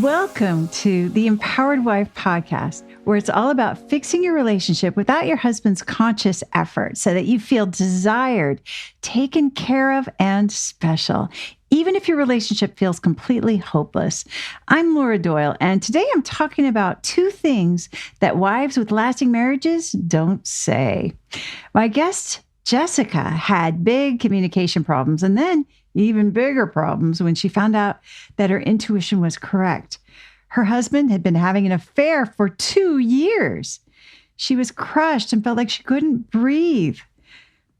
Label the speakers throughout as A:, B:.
A: Welcome to the Empowered Wife podcast, where it's all about fixing your relationship without your husband's conscious effort so that you feel desired, taken care of, and special, even if your relationship feels completely hopeless. I'm Laura Doyle, and today I'm talking about two things that wives with lasting marriages don't say. My guest, Jessica, had big communication problems and then even bigger problems when she found out that her intuition was correct. Her husband had been having an affair for 2 years. She was crushed and felt like she couldn't breathe.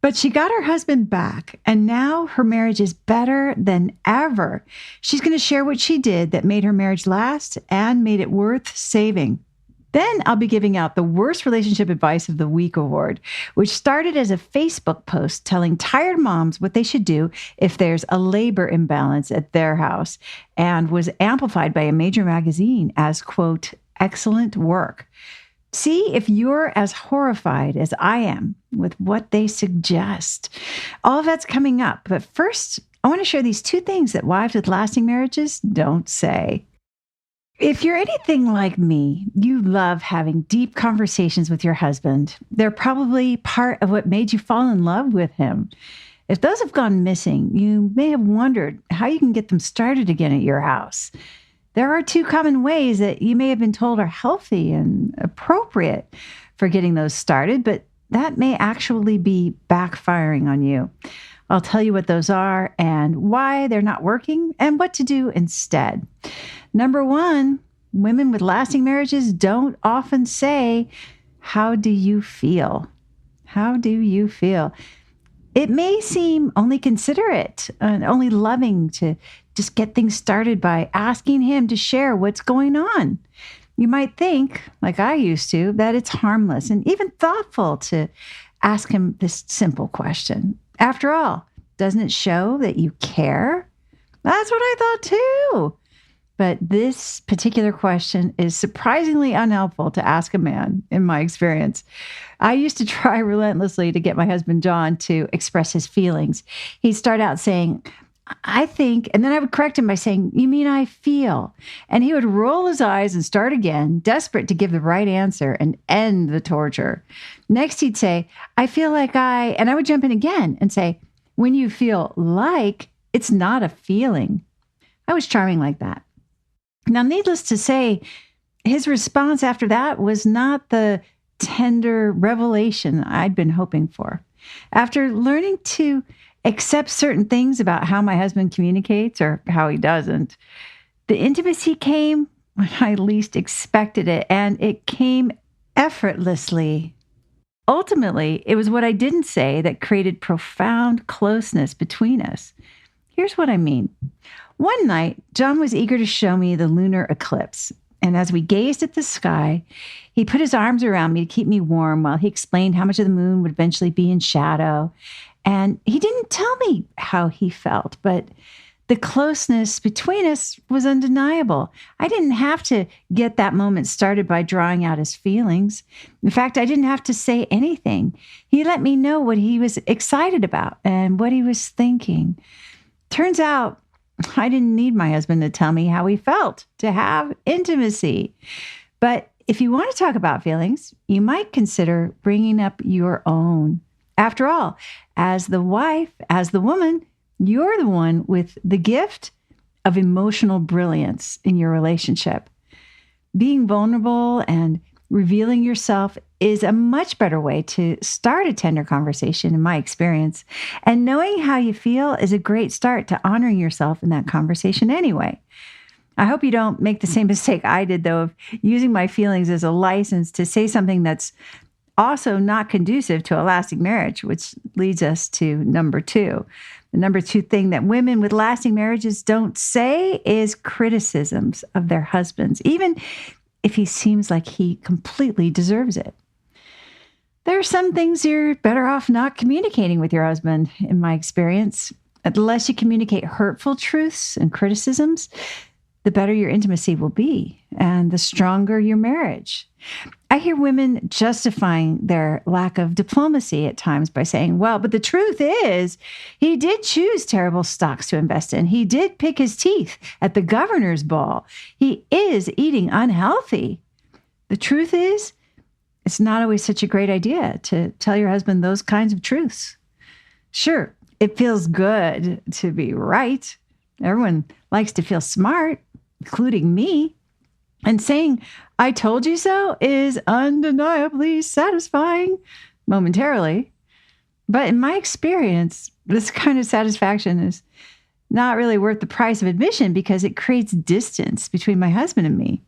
A: But she got her husband back, and now her marriage is better than ever. She's going to share what she did that made her marriage last and made it worth saving. Then I'll be giving out the Worst Relationship Advice of the Week award, which started as a Facebook post telling tired moms what they should do if there's a labor imbalance at their house, and was amplified by a major magazine as, quote, excellent work. See if you're as horrified as I am with what they suggest. All of that's coming up. But first, I want to share these two things that wives with lasting marriages don't say. If you're anything like me, you love having deep conversations with your husband. They're probably part of what made you fall in love with him. If those have gone missing, you may have wondered how you can get them started again at your house. There are two common ways that you may have been told are healthy and appropriate for getting those started, but that may actually be backfiring on you. I'll tell you what those are and why they're not working and what to do instead. Number one, women with lasting marriages don't often say, "How do you feel?" How do you feel? It may seem only considerate and only loving to just get things started by asking him to share what's going on. You might think, like I used to, that it's harmless and even thoughtful to ask him this simple question. After all, doesn't it show that you care? That's what I thought too. But this particular question is surprisingly unhelpful to ask a man, in my experience. I used to try relentlessly to get my husband, John, to express his feelings. He'd start out saying, "I think," and then I would correct him by saying, "You mean I feel?" And he would roll his eyes and start again, desperate to give the right answer and end the torture. Next, he'd say, "I feel like and I would jump in again and say, "When you feel like, it's not a feeling." I was charming like that. Now, needless to say, his response after that was not the tender revelation I'd been hoping for. After learning to accept certain things about how my husband communicates or how he doesn't, the intimacy came when I least expected it, and it came effortlessly. Ultimately, it was what I didn't say that created profound closeness between us. Here's what I mean. One night, John was eager to show me the lunar eclipse. And as we gazed at the sky, he put his arms around me to keep me warm while he explained how much of the moon would eventually be in shadow. And he didn't tell me how he felt, but the closeness between us was undeniable. I didn't have to get that moment started by drawing out his feelings. In fact, I didn't have to say anything. He let me know what he was excited about and what he was thinking. Turns out, I didn't need my husband to tell me how he felt to have intimacy. But if you want to talk about feelings, you might consider bringing up your own. After all, as the wife, as the woman, you're the one with the gift of emotional brilliance in your relationship. Being vulnerable and revealing yourself is a much better way to start a tender conversation, in my experience. And knowing how you feel is a great start to honoring yourself in that conversation anyway. I hope you don't make the same mistake I did, though, of using my feelings as a license to say something that's also not conducive to a lasting marriage, which leads us to number two. The number two thing that women with lasting marriages don't say is criticisms of their husbands, even if he seems like he completely deserves it. There are some things you're better off not communicating with your husband, in my experience. Unless you communicate hurtful truths and criticisms, the better your intimacy will be and the stronger your marriage. I hear women justifying their lack of diplomacy at times by saying, well, but the truth is, he did choose terrible stocks to invest in. He did pick his teeth at the governor's ball. He is eating unhealthy. The truth is, it's not always such a great idea to tell your husband those kinds of truths. Sure, it feels good to be right. Everyone likes to feel smart, including me. And saying, I told you so is undeniably satisfying momentarily. But in my experience, this kind of satisfaction is not really worth the price of admission because it creates distance between my husband and me.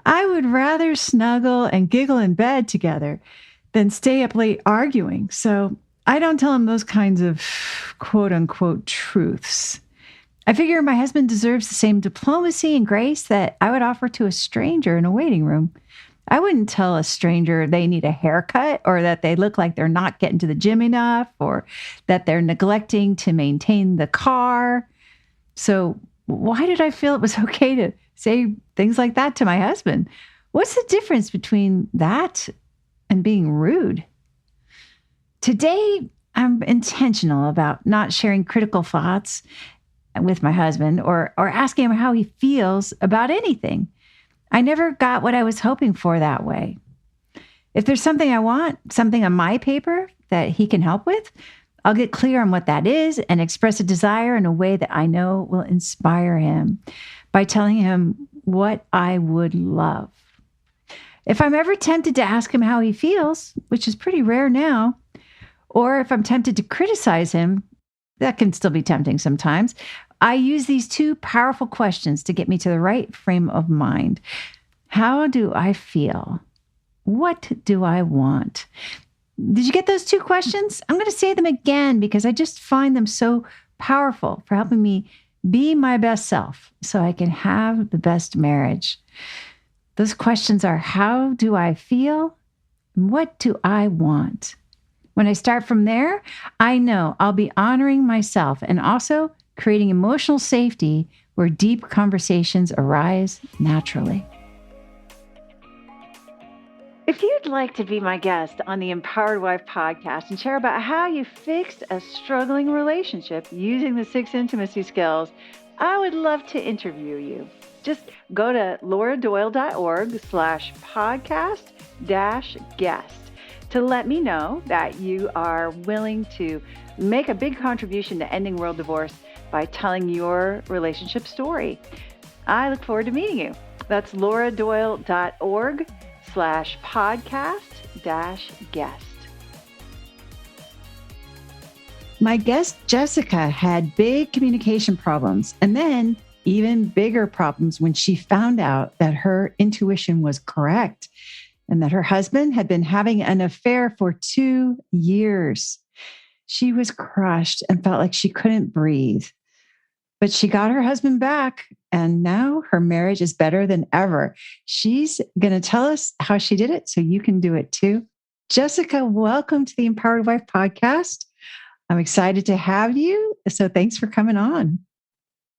A: I would rather snuggle and giggle in bed together than stay up late arguing. So I don't tell him those kinds of quote unquote truths. I figure my husband deserves the same diplomacy and grace that I would offer to a stranger in a waiting room. I wouldn't tell a stranger they need a haircut or that they look like they're not getting to the gym enough or that they're neglecting to maintain the car. So why did I feel it was okay to say things like that to my husband? What's the difference between that and being rude? Today, I'm intentional about not sharing critical thoughts with my husband or asking him how he feels about anything. I never got what I was hoping for that way. If there's something I want, something on my paper that he can help with, I'll get clear on what that is and express a desire in a way that I know will inspire him by telling him what I would love. If I'm ever tempted to ask him how he feels, which is pretty rare now, or if I'm tempted to criticize him, that can still be tempting sometimes. I use these two powerful questions to get me to the right frame of mind. How do I feel? What do I want? Did you get those two questions? I'm going to say them again because I just find them so powerful for helping me be my best self so I can have the best marriage. Those questions are, how do I feel? What do I want? When I start from there, I know I'll be honoring myself and also creating emotional safety where deep conversations arise naturally. If you'd like to be my guest on the Empowered Wife podcast and share about how you fixed a struggling relationship using the 6 intimacy skills, I would love to interview you. Just go to lauradoyle.org/podcast-guest to let me know that you are willing to make a big contribution to ending world divorce by telling your relationship story. I look forward to meeting you. That's lauradoyle.org/podcast-guest. My guest, Jessica, had big communication problems and then even bigger problems when she found out that her intuition was correct and that her husband had been having an affair for 2 years. She was crushed and felt like she couldn't breathe. But she got her husband back, and now her marriage is better than ever. She's going to tell us how she did it so you can do it too. Jessica, welcome to the Empowered Wife podcast. I'm excited to have you. So thanks for coming on.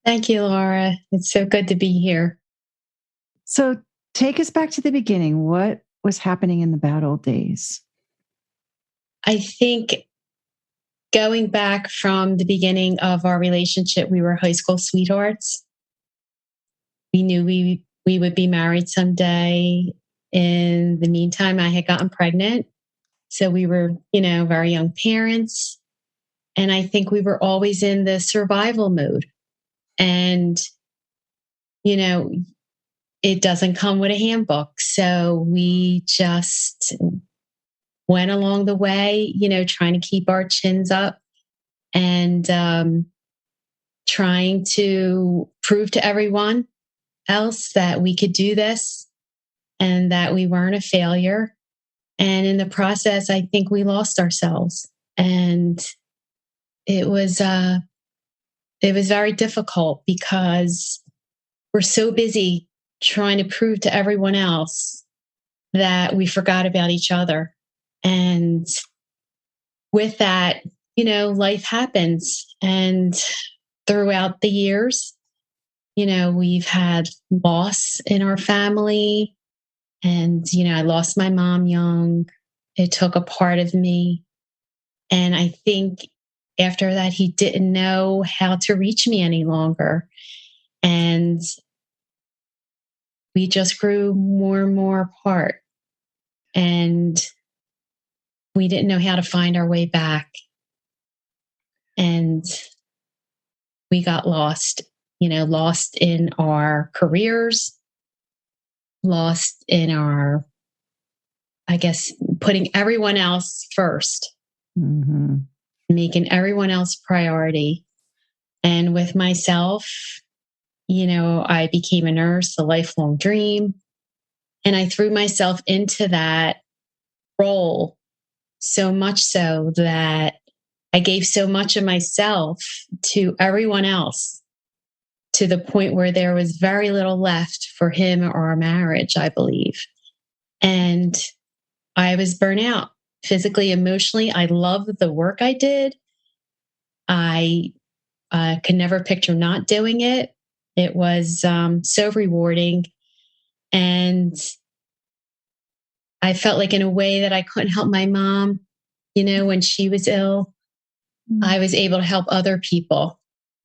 B: Thank you, Laura. It's so good to be here.
A: So take us back to the beginning. What was happening in the bad old days?
B: I think going back from the beginning of our relationship, we were high school sweethearts. We knew we would be married someday. In the meantime, I had gotten pregnant. So we were, very young parents. And I think we were always in the survival mode. And, it doesn't come with a handbook. So we just went along the way, trying to keep our chins up and trying to prove to everyone else that we could do this and that we weren't a failure. And in the process, I think we lost ourselves. And it was very difficult because we're so busy trying to prove to everyone else that we forgot about each other. And with that, life happens. And throughout the years, we've had loss in our family. And, I lost my mom young. It took a part of me. And I think after that, he didn't know how to reach me any longer. And we just grew more and more apart. And we didn't know how to find our way back. And we got lost, lost in our careers, lost in our, I guess, putting everyone else first, making everyone else priority. And with myself, I became a nurse, a lifelong dream. And I threw myself into that role so much so that I gave so much of myself to everyone else, to the point where there was very little left for him or our marriage, I believe. And I was burnt out physically, emotionally. I loved the work I did. I could never picture not doing it. It was so rewarding. And I felt like in a way that I couldn't help my mom, when she was ill, I was able to help other people.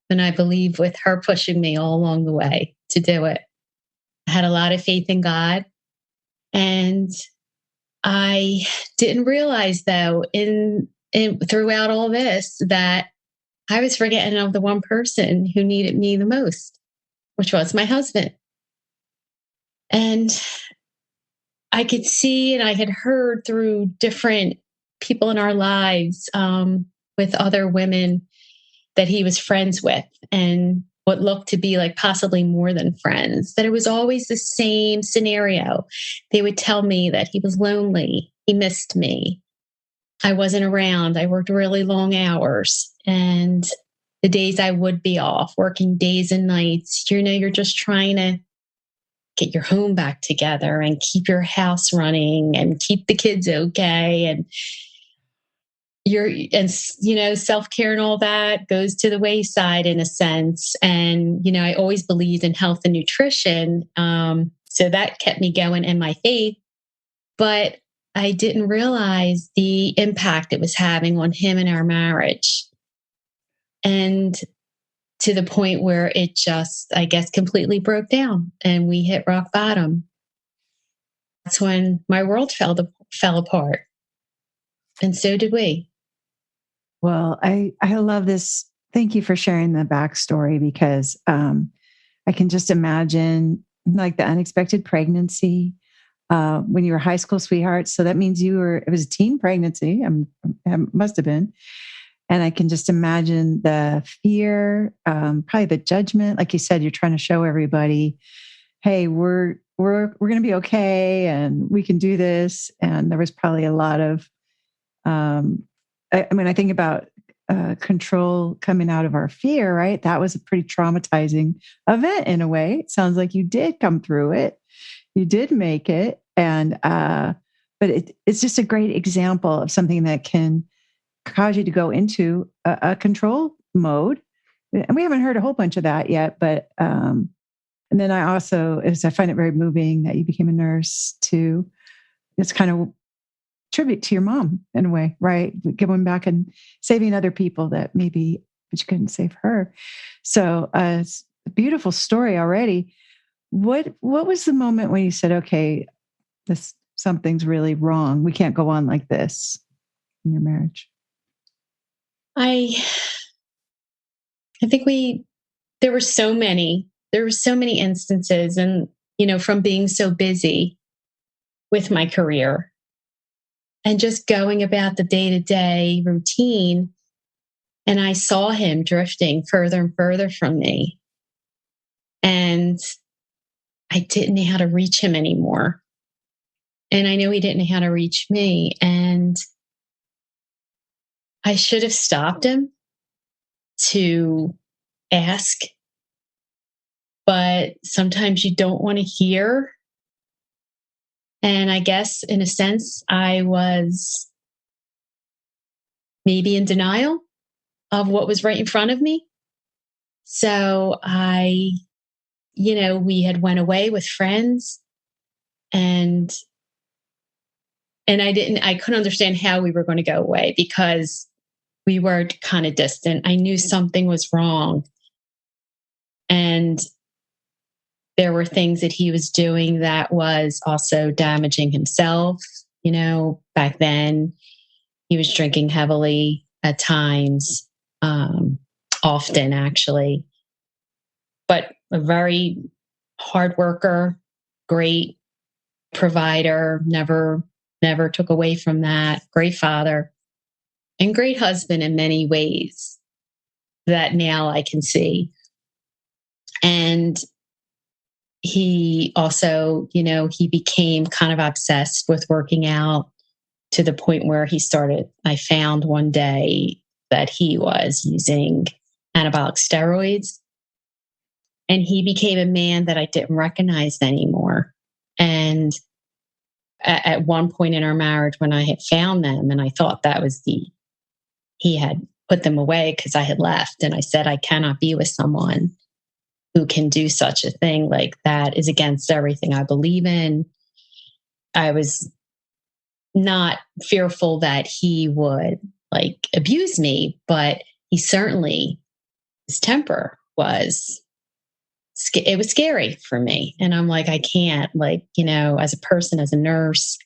B: And I believe with her pushing me all along the way to do it, I had a lot of faith in God. And I didn't realize, though, in throughout all this, that I was forgetting of the one person who needed me the most, which was my husband. And I could see and I had heard through different people in our lives, with other women that he was friends with, and what looked to be like possibly more than friends, that it was always the same scenario. They would tell me that he was lonely, he missed me, I wasn't around, I worked really long hours, and the days I would be off, working days and nights, you're just trying to get your home back together and keep your house running and keep the kids okay. And self-care and all that goes to the wayside in a sense. And, I always believed in health and nutrition. So that kept me going in my faith, but I didn't realize the impact it was having on him and our marriage. And to the point where it just, I guess, completely broke down and we hit rock bottom. That's when my world fell apart. And so did we.
A: Well, I love this. Thank you for sharing the backstory, because I can just imagine like the unexpected pregnancy when you were high school sweethearts. So that means it was a teen pregnancy. Must have been. And I can just imagine the fear, probably the judgment. Like you said, you're trying to show everybody, hey, we're going to be okay, and we can do this. And there was probably a lot of, I think about control coming out of our fear, right? That was a pretty traumatizing event in a way. It sounds like you did come through it. You did make it. And, but it's just a great example of something that can cause you to go into a control mode. And we haven't heard a whole bunch of that yet, but, and then I find it very moving that you became a nurse too. It's kind of tribute to your mom in a way, right? Giving back and saving other people but you couldn't save her. So it's a beautiful story already. What was the moment when you said, okay, something's really wrong. We can't go on like this in your marriage?
B: I think there were so many instances, and, from being so busy with my career and just going about the day-to-day routine. And I saw him drifting further and further from me. And I didn't know how to reach him anymore. And I know he didn't know how to reach me. And I should have stopped him to ask. But sometimes you don't want to hear. And I guess in a sense, I was maybe in denial of what was right in front of me. So I we had went away with friends, and I couldn't understand how we were going to go away because we were kind of distant. I knew something was wrong. And there were things that he was doing that was also damaging himself. Back then he was drinking heavily at times, often actually, but a very hard worker, great provider, never took away from that, great father and great husband in many ways that now I can see. And he also, he became kind of obsessed with working out to the point where I found one day that he was using anabolic steroids, and he became a man that I didn't recognize anymore. And at one point in our marriage, when I had found them, and I thought that was he had put them away because I had left, and I said, I cannot be with someone who can do such a thing. Like, that is against everything I believe in. I was not fearful that he would abuse me, but he certainly, his temper was scary for me. And I'm like, I can't, as a person, as a nurse,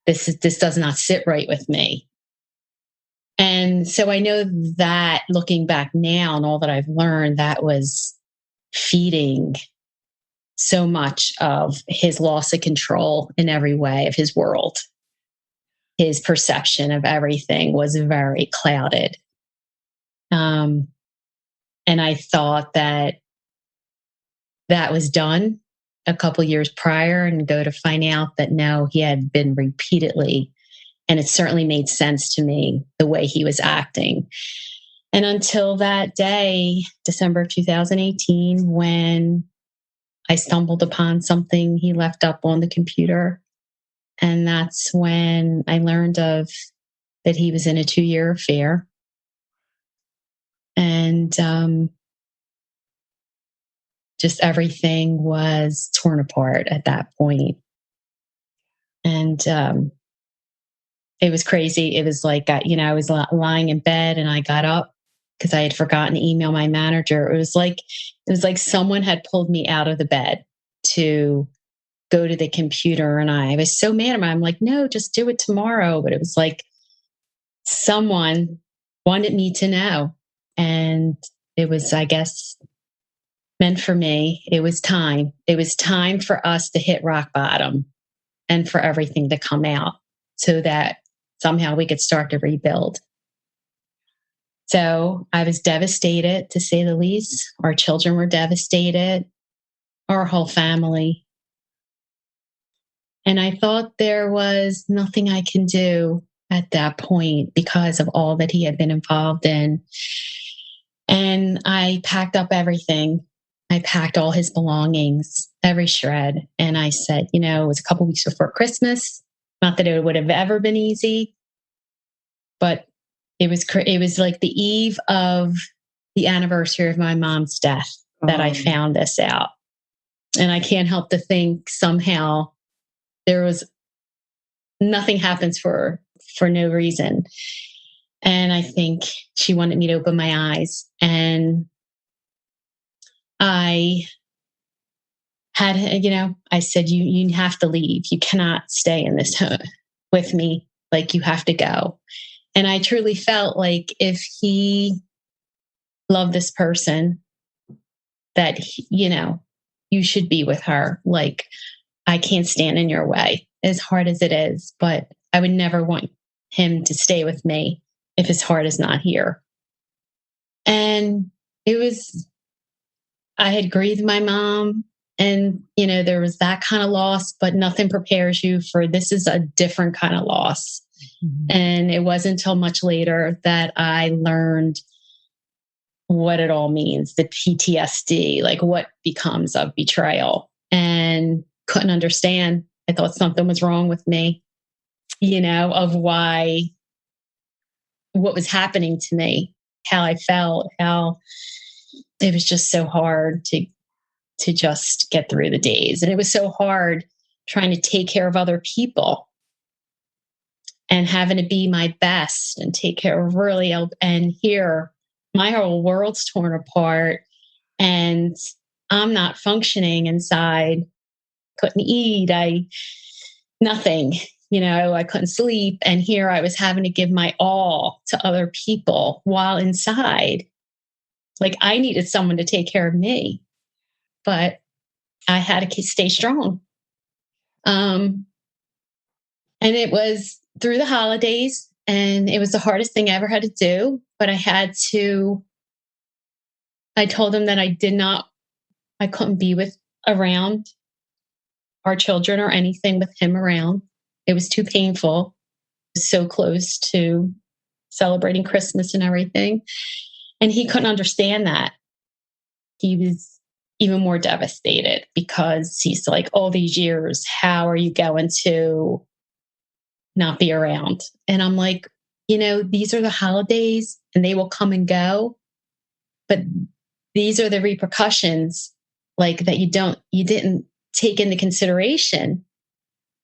B: this does not sit right with me. And so I know that looking back now and all that I've learned, that was feeding so much of his loss of control in every way of his world. His perception of everything was very clouded. And I thought that was done a couple years prior, and go to find out that no, he had been repeatedly. And it certainly made sense to me the way he was acting. And until that day, December of 2018, when I stumbled upon something he left up on the computer. And that's when I learned that he was in a 2-year affair. And just everything was torn apart at that point. And it was crazy. It was like, I was lying in bed and I got up because I had forgotten to email my manager. It was like someone had pulled me out of the bed to go to the computer. And I was so mad at him. I'm like, no, just do it tomorrow. But it was like someone wanted me to know. And it was, I guess, meant for me. It was time. It was time for us to hit rock bottom and for everything to come out so that somehow we could start to rebuild. So I was devastated, to say the least. Our children were devastated, our whole family. And I thought there was nothing I can do at that point because of all that he had been involved in. And I packed up everything. I packed all his belongings, every shred. And I said, it was a couple weeks before Christmas. Not that it would have ever been easy, but it was like the eve of the anniversary of my mom's death that I found this out. And I can't help to think somehow there was nothing happens for no reason. And I think she wanted me to open my eyes. And I had, I said, you have to leave. You cannot stay in this home with me. Like, you have to go. And I truly felt like if he loved this person, that, you should be with her. Like, I can't stand in your way, as hard as it is, but I would never want him to stay with me if his heart is not here. And I had grieved my mom, and, there was that kind of loss, but nothing prepares you for this is a different kind of loss. Mm-hmm. And it wasn't until much later that I learned what it all means, the PTSD, like what becomes of betrayal, and couldn't understand. I thought something was wrong with me, of what was happening to me, how I felt, how it was just so hard to to just get through the days. And it was so hard trying to take care of other people and having to be my best and take care of really, and here my whole world's torn apart and I'm not functioning inside. Couldn't eat. Nothing, I couldn't sleep. And here I was having to give my all to other people while inside. Like I needed someone to take care of me, but I had to stay strong. And it was through the holidays and it was the hardest thing I ever had to do, but I told him that I couldn't be around our children or anything with him around. It was too painful. It was so close to celebrating Christmas and everything. And he couldn't understand that. He was even more devastated because he's like, all these years, how are you going to not be around? And I'm like, these are the holidays and they will come and go. But these are the repercussions, like that you didn't take into consideration.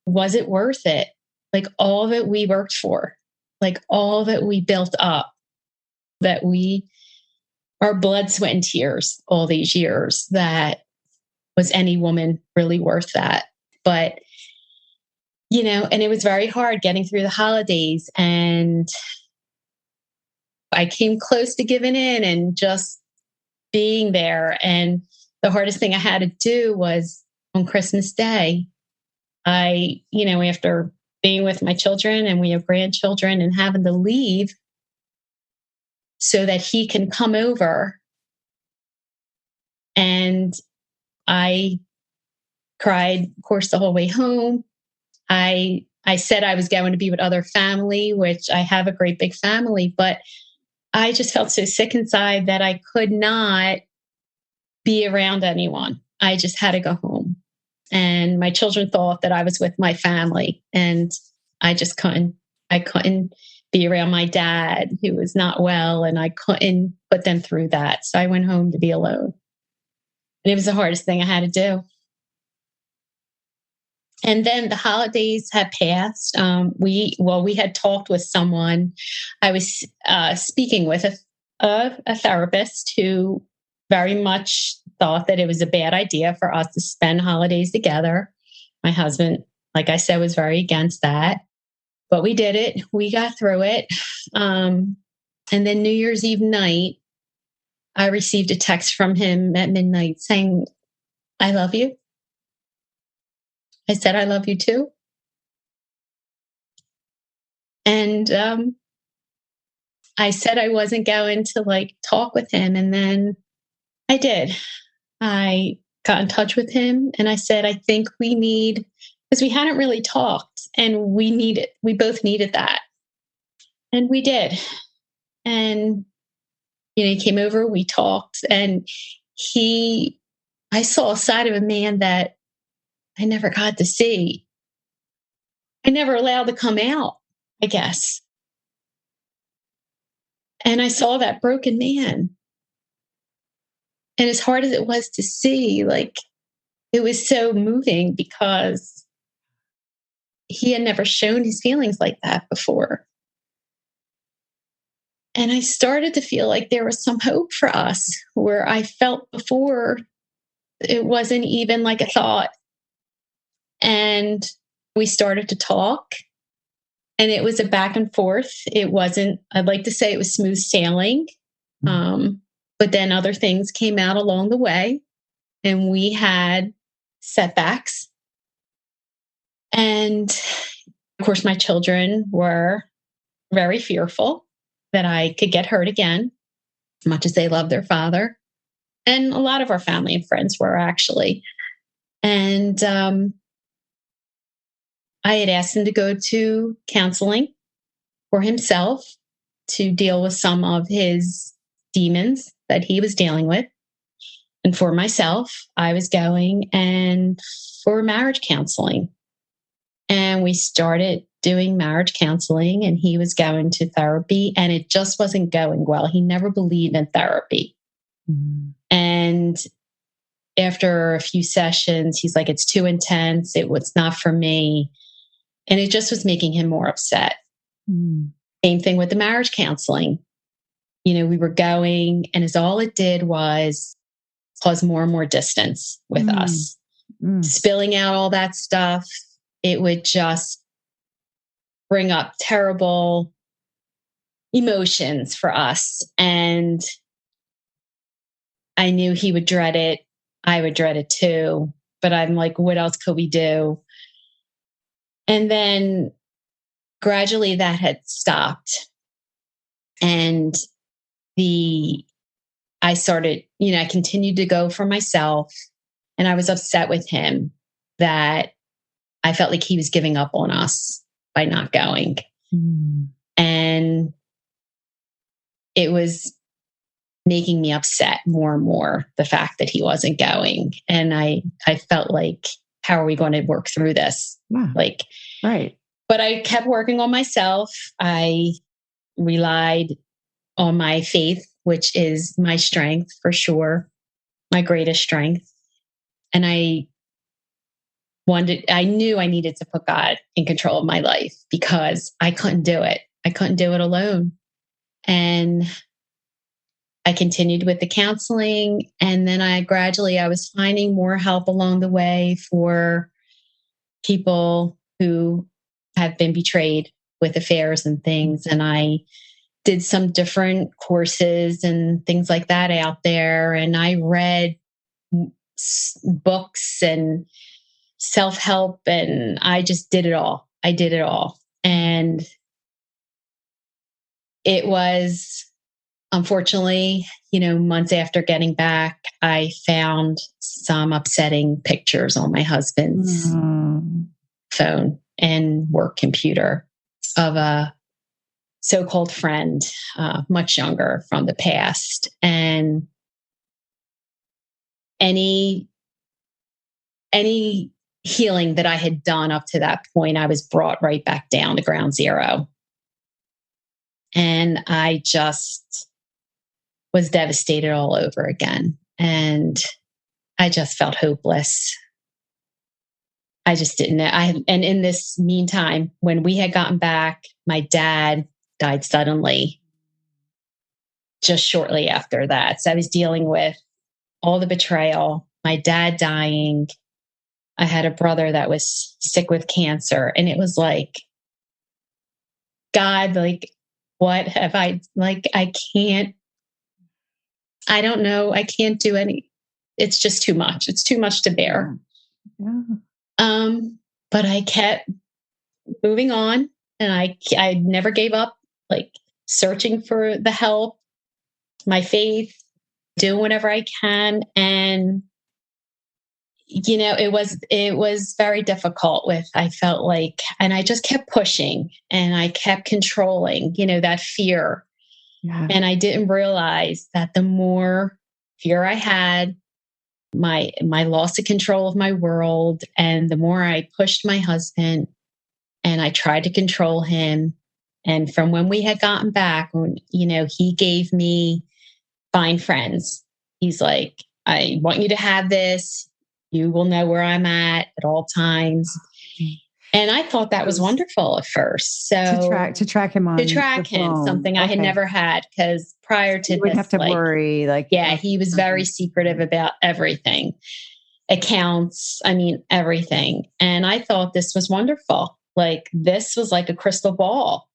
B: Was it worth it? Like all of it we worked for, like all of it we built up, that our blood, sweat, and tears all these years, that was any woman really worth that? But, and it was very hard getting through the holidays. And I came close to giving in and just being there. And the hardest thing I had to do was on Christmas Day. After being with my children and we have grandchildren and having to leave so that he can come over. And I cried, of course, the whole way home. I said I was going to be with other family, which I have a great big family, but I just felt so sick inside that I could not be around anyone. I just had to go home. And my children thought that I was with my family, and I just couldn't. I couldn't be around my dad who was not well, and I couldn't put them through that. So I went home to be alone. And it was the hardest thing I had to do. And then the holidays had passed. We had talked with someone. I was speaking with a therapist who very much thought that it was a bad idea for us to spend holidays together. My husband, like I said, was very against that. But we did it. We got through it. And then New Year's Eve night, I received a text from him at midnight saying, "I love you." I said, "I love you too." And I said I wasn't going to talk with him. And then I did. I got in touch with him and I said, I think we need, because we hadn't really talked and we both needed that. And we did. And, he came over, we talked, and I saw a side of a man that I never got to see. I never allowed to come out, I guess. And I saw that broken man. And as hard as it was to see, it was so moving because he had never shown his feelings like that before. And I started to feel like there was some hope for us, where I felt before it wasn't even like a thought. And we started to talk, and it was a back and forth. It wasn't, I'd like to say it was smooth sailing. But then other things came out along the way, and we had setbacks. And of course, my children were very fearful that I could get hurt again, as much as they love their father. And a lot of our family and friends were, actually. And I had asked him to go to counseling for himself to deal with some of his demons that he was dealing with. And for myself, I was going and for marriage counseling. And we started doing marriage counseling, and he was going to therapy, and it just wasn't going well. He never believed in therapy. And after a few sessions, he's like, it's too intense. It was not for me. And it just was making him more upset. Same thing with the marriage counseling. We were going, and all it did was cause more and more distance with us. Spilling out all that stuff, it would just bring up terrible emotions for us. And I knew he would dread it. I would dread it too. But I'm like, what else could we do? And then gradually that had stopped. And I started, I continued to go for myself. And I was upset with him that I felt like he was giving up on us by not going. And it was making me upset more and more, the fact that he wasn't going. And I felt like, how are we going to work through this?
A: Right.
B: But I kept working on myself. I relied on my faith, which is my strength for sure, my greatest strength. And I knew I needed to put God in control of my life, because I couldn't do it. I couldn't do it alone. And I continued with the counseling. And then I was finding more help along the way for people who have been betrayed with affairs and things. And I did some different courses and things like that out there. And I read books and self-help, and I just did it all. I did it all. And it was, unfortunately, months after getting back, I found some upsetting pictures on my husband's phone and work computer of a so-called friend, much younger, from the past. And any healing that I had done up to that point, I was brought right back down to ground zero. And I just was devastated all over again. And I just felt hopeless. I just didn't know. And in this meantime, when we had gotten back, my dad died suddenly just shortly after that. So I was dealing with all the betrayal, my dad dying. I had a brother that was sick with cancer. And it was like, God, like, what have I, like, I don't know. I can't do any. It's just too much. It's too much to bear.
A: Yeah.
B: But I kept moving on, and I never gave up, like, searching for the help, my faith, doing whatever I can. And, it was very difficult I felt like, and I just kept pushing and I kept controlling, that fear.
A: Yeah.
B: And I didn't realize that the more fear I had, my loss of control of my world, and the more I pushed my husband and I tried to control him. And from when we had gotten back, when, he gave me fine friends. He's like, I want you to have this. You will know where I'm at all times. And I thought that was wonderful at first. So
A: to track him on,
B: to track him, something I had never had, because prior to
A: you wouldn't
B: this,
A: have to worry.
B: He was very secretive about everything, accounts. I mean, everything. And I thought this was wonderful. Like, this was like a crystal ball.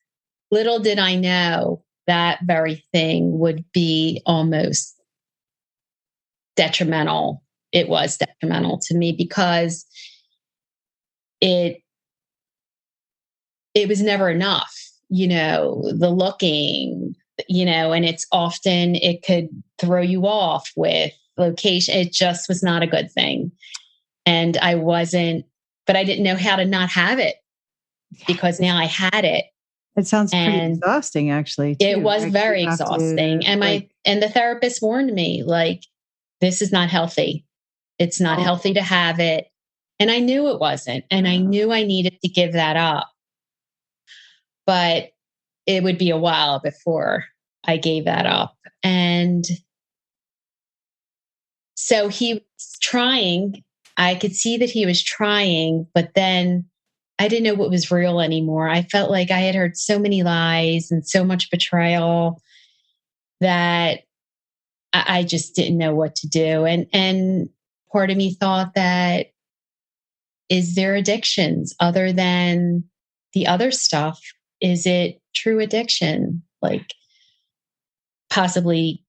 B: Little did I know that very thing would be almost detrimental. It was detrimental to me, because it was never enough, the looking, and it's often, it could throw you off with location. It just was not a good thing. And but I didn't know how to not have it, because now I had it.
A: It sounds pretty exhausting, actually, too.
B: It was very exhausting. And the therapist warned me, like, this is not healthy. It's not healthy to have it. And I knew it wasn't. And I knew I needed to give that up. But it would be a while before I gave that up. And So he was trying. I could see that he was trying, but then I didn't know what was real anymore. I felt like I had heard so many lies and so much betrayal that I just didn't know what to do. And part of me thought that, is there addictions other than the other stuff? Is it true addiction? Like possibly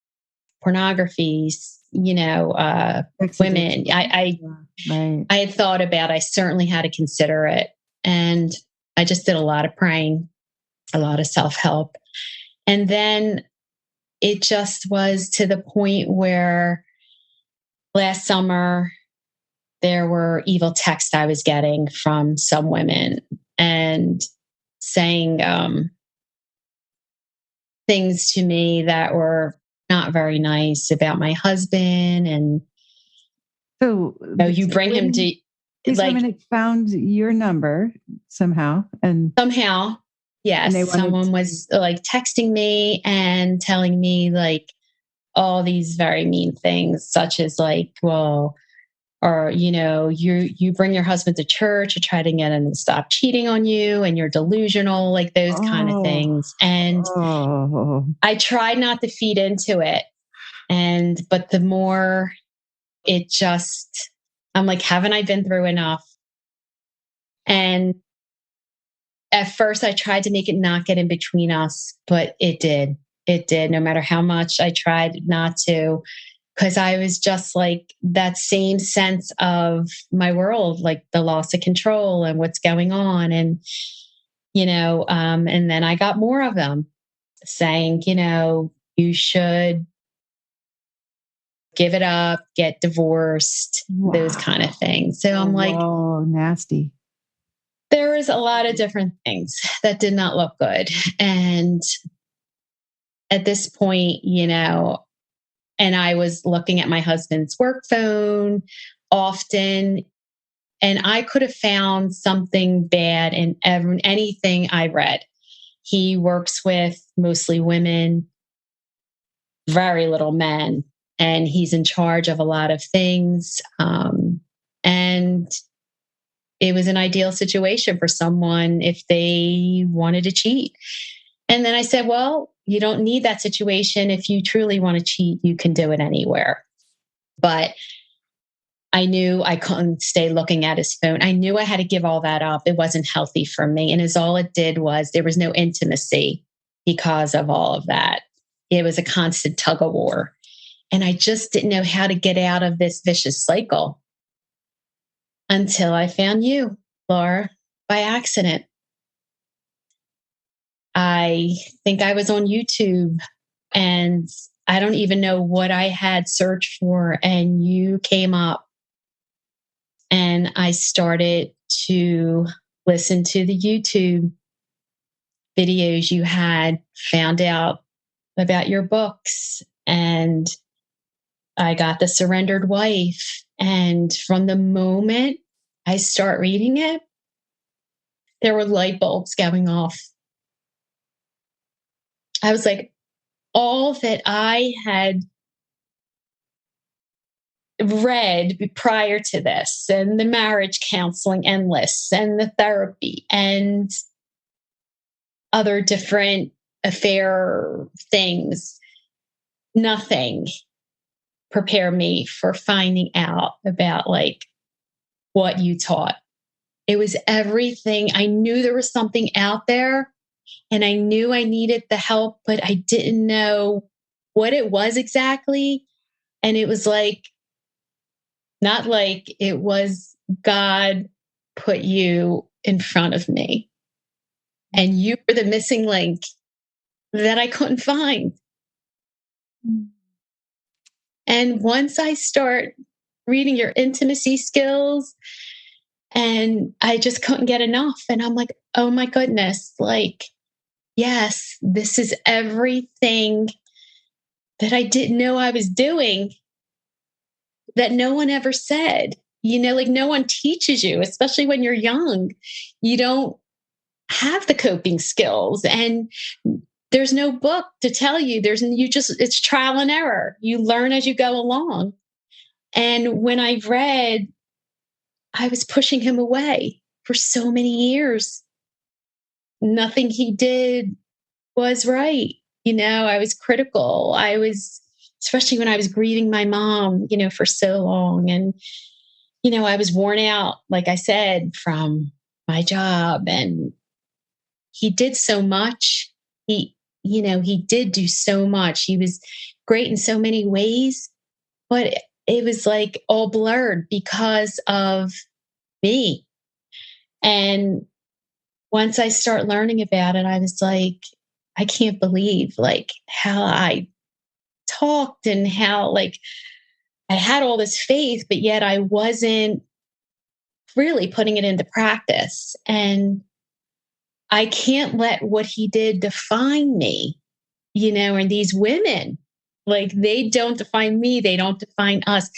B: pornography, women.
A: Right.
B: I had thought about, I certainly had to consider it. And I just did a lot of praying, a lot of self-help. And then it just was to the point where last summer, there were evil texts I was getting from some women and saying things to me that were not very nice about my husband. And
A: so
B: you bring him to
A: these women had found your number somehow, and
B: yes,
A: and
B: someone was like texting me and telling me like all these very mean things, such as like, well, or, you bring your husband to church to try to get him to stop cheating on you and you're delusional, like those kind of things. And I tried not to feed into it. But the more it just, I'm like, haven't I been through enough? And at first I tried to make it not get in between us, but it did. It did. No matter how much I tried not to, because I was just like that same sense of my world, like the loss of control and what's going on. And, and then I got more of them saying, you should give it up, get divorced, those kind of things. So I'm like,
A: oh, nasty.
B: There was a lot of different things that did not look good. And at this point, and I was looking at my husband's work phone often, and I could have found something bad in anything I read. He works with mostly women, very little men, and he's in charge of a lot of things. And it was an ideal situation for someone if they wanted to cheat. And then I said, well, you don't need that situation. If you truly want to cheat, you can do it anywhere. But I knew I couldn't stay looking at his phone. I knew I had to give all that up. It wasn't healthy for me. And all it did was there was no intimacy because of all of that. It was a constant tug of war. And I just didn't know how to get out of this vicious cycle until I found you, Laura, by accident. I think I was on YouTube and I don't even know what I had searched for. And you came up and I started to listen to the YouTube videos you had, found out about your books, and I got The Surrendered Wife. And from the moment I start reading it, there were light bulbs going off. I was like, all that I had read prior to this, and the marriage counseling endless, and the therapy, and other different affair things, nothing prepared me for finding out about like what you taught. It was everything. I knew there was something out there and I knew I needed the help, but I didn't know what it was exactly. And it was like, not like it was God put you in front of me and you were the missing link that I couldn't find. And once I start reading your intimacy skills, and I just couldn't get enough. And I'm like, oh my goodness, like, yes, this is everything that I didn't know I was doing that no one ever said. Like no one teaches you, especially when you're young. You don't have the coping skills and there's no book to tell you. It's trial and error. You learn as you go along. And when I read, I was pushing him away for so many years. Nothing he did was right. I was critical. Especially when I was grieving my mom, for so long. And, I was worn out, like I said, from my job. And he did so much. He did do so much. He was great in so many ways, but it was like all blurred because of me. And once I start learning about it, I was like, I can't believe like how I talked and how like I had all this faith, but yet I wasn't really putting it into practice. And I can't let what he did define me, and these women, like they don't define me, they don't define us.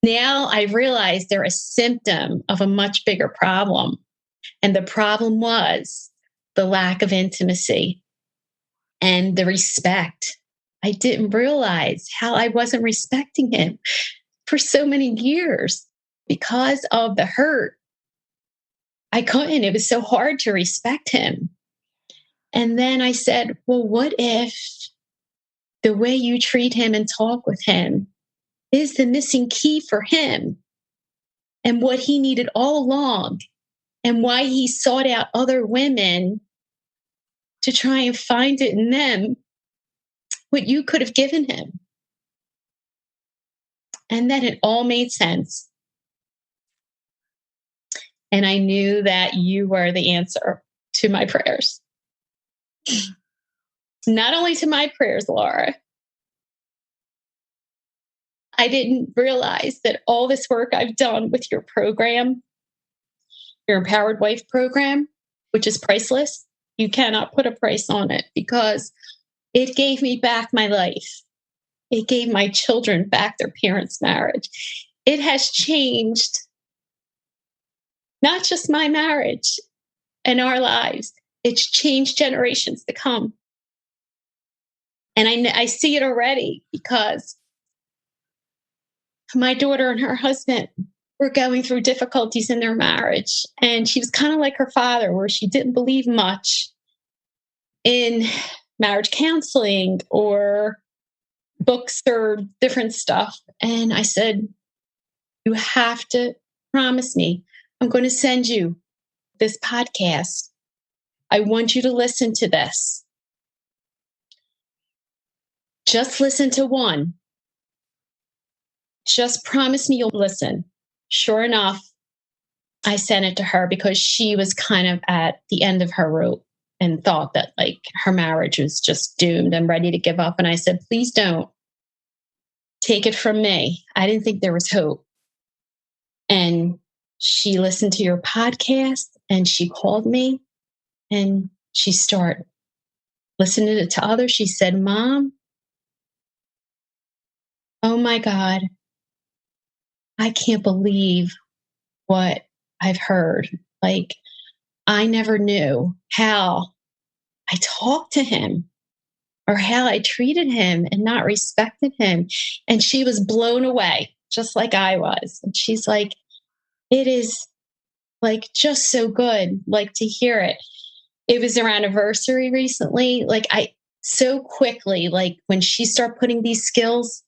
B: Now I realize they're a symptom of a much bigger problem. And the problem was the lack of intimacy and the respect. I didn't realize how I wasn't respecting him for so many years because of the hurt. I couldn't. It was so hard to respect him. And then I said, well, what if the way you treat him and talk with him is the missing key for him and what he needed all along and why he sought out other women to try and find it in them, what you could have given him. And then it all made sense. And I knew that you were the answer to my prayers. Not only to my prayers, Laura. I didn't realize that all this work I've done with your program, your Empowered Wife program, which is priceless. You cannot put a price on it because it gave me back my life. It gave my children back their parents' marriage. It has changed not just my marriage and our lives. It's changed generations to come. And I see it already because my daughter and her husband were going through difficulties in their marriage. And she was kind of like her father, where she didn't believe much in marriage counseling or books or different stuff. And I said, you have to promise me, I'm going to send you this podcast. I want you to listen to this. Just listen to one. Just promise me you'll listen. Sure enough, I sent it to her because she was kind of at the end of her rope and thought that like her marriage was just doomed and ready to give up. And I said, please don't take it from me. I didn't think there was hope. And she listened to your podcast and she called me and she started listening to others. She said, Mom, oh my God, I can't believe what I've heard. Like, I never knew how I talked to him or how I treated him and not respected him. And she was blown away, just like I was. And she's like, it is like just so good, like to hear it. It was our anniversary recently. Like so quickly, like when she started putting these skills,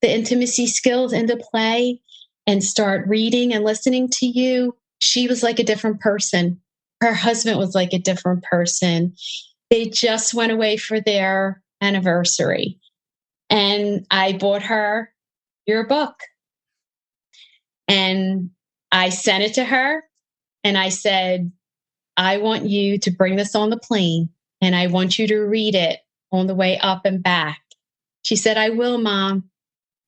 B: the intimacy skills into play and start reading and listening to you, she was like a different person. Her husband was like a different person. They just went away for their anniversary. And I bought her your book. And I sent it to her. And I said, I want you to bring this on the plane. And I want you to read it on the way up and back. She said, I will, Mom,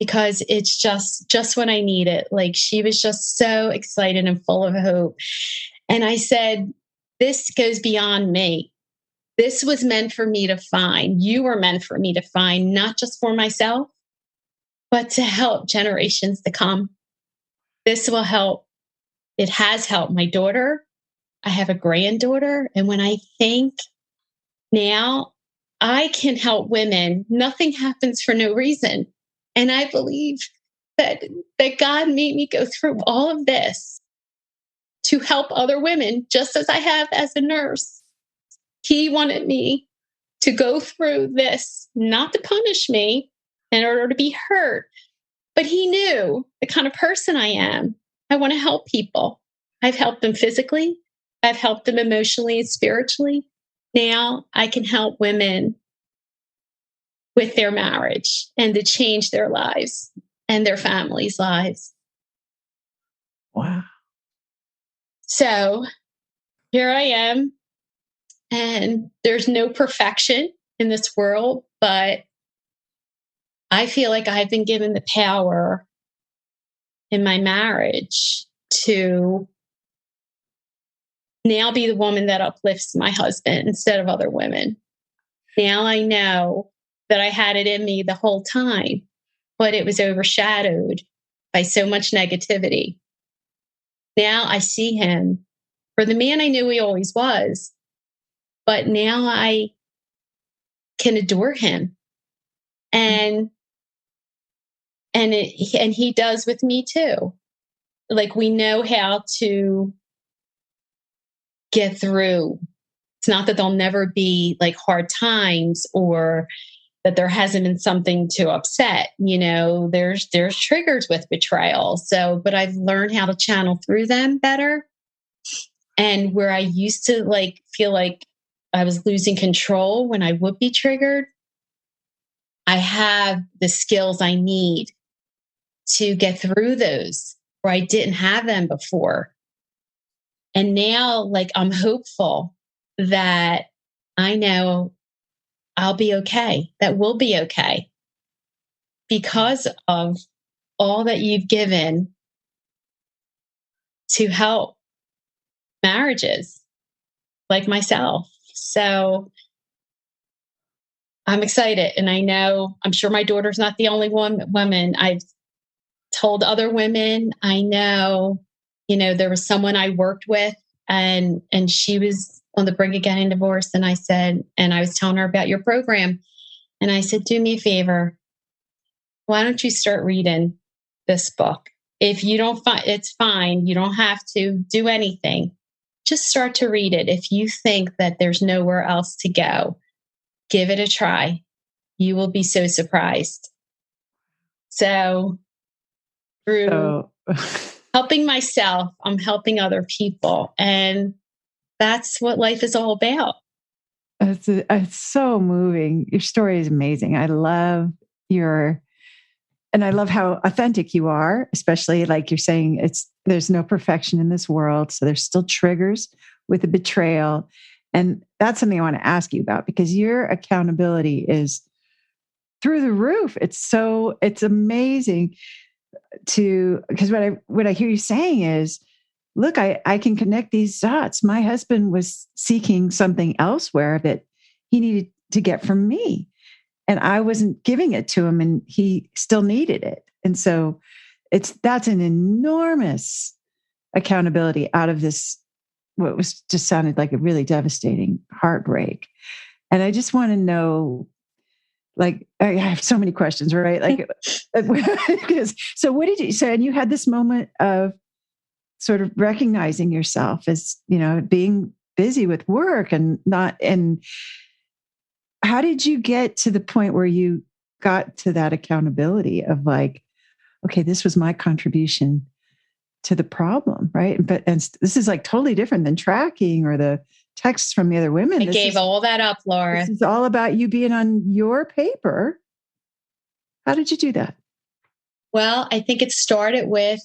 B: because it's just when I need it. Like she was just so excited and full of hope. And I said, this goes beyond me. This was meant for me to find. You were meant for me to find, not just for myself, but to help generations to come. This will help. It has helped my daughter. I have a granddaughter. And when I think now I can help women, nothing happens for no reason. And I believe that God made me go through all of this to help other women, just as I have as a nurse. He wanted me to go through this, not to punish me in order to be hurt, but he knew the kind of person I am. I want to help people. I've helped them physically. I've helped them emotionally and spiritually. Now I can help women with their marriage and to change their lives and their families' lives.
A: Wow.
B: So here I am, and there's no perfection in this world, but I feel like I've been given the power in my marriage to now be the woman that uplifts my husband instead of other women. Now I know that I had it in me the whole time, but it was overshadowed by so much negativity. Now I see him for the man I knew he always was, but now I can adore him. And he does with me too. Like, we know how to get through. It's not that there'll never be like hard times or that there hasn't been something to upset. You know, there's triggers with betrayal. So, but I've learned how to channel through them better. And where I used to like feel like I was losing control when I would be triggered, I have the skills I need to get through those where I didn't have them before. And now, like, I'm hopeful that I know I'll be okay, that we'll be okay because of all that you've given to help marriages like myself. So I'm excited. And I know, I'm sure my daughter's not the only woman. I've told other women, I know, you know, there was someone I worked with and she was on the brink of getting divorced. And I said, and I was telling her about your program. And I said, do me a favor. Why don't you start reading this book? If you don't find it's fine. You don't have to do anything. Just start to read it. If you think that there's nowhere else to go, give it a try. You will be so surprised. So through helping myself, I'm helping other people. And that's what life is all about.
A: It's so moving. Your story is amazing. I love how authentic you are, especially like you're saying, there's no perfection in this world. So there's still triggers with the betrayal. And that's something I want to ask you about because your accountability is through the roof. It's amazing because what I hear you saying is, look, I can connect these dots. My husband was seeking something elsewhere that he needed to get from me. And I wasn't giving it to him and he still needed it. And so that's an enormous accountability out of this, what was just sounded like a really devastating heartbreak. And I just want to know, like, I have so many questions, right? Like, so what did you say? And you had this moment of sort of recognizing yourself as, you know, being busy with work and how did you get to the point where you got to that accountability of like, okay, this was my contribution to the problem, right? And this is like totally different than tracking or the texts from the other women.
B: I gave all that up, Laura.
A: This is all about you being on your paper. How did you do that?
B: Well, I think it started with,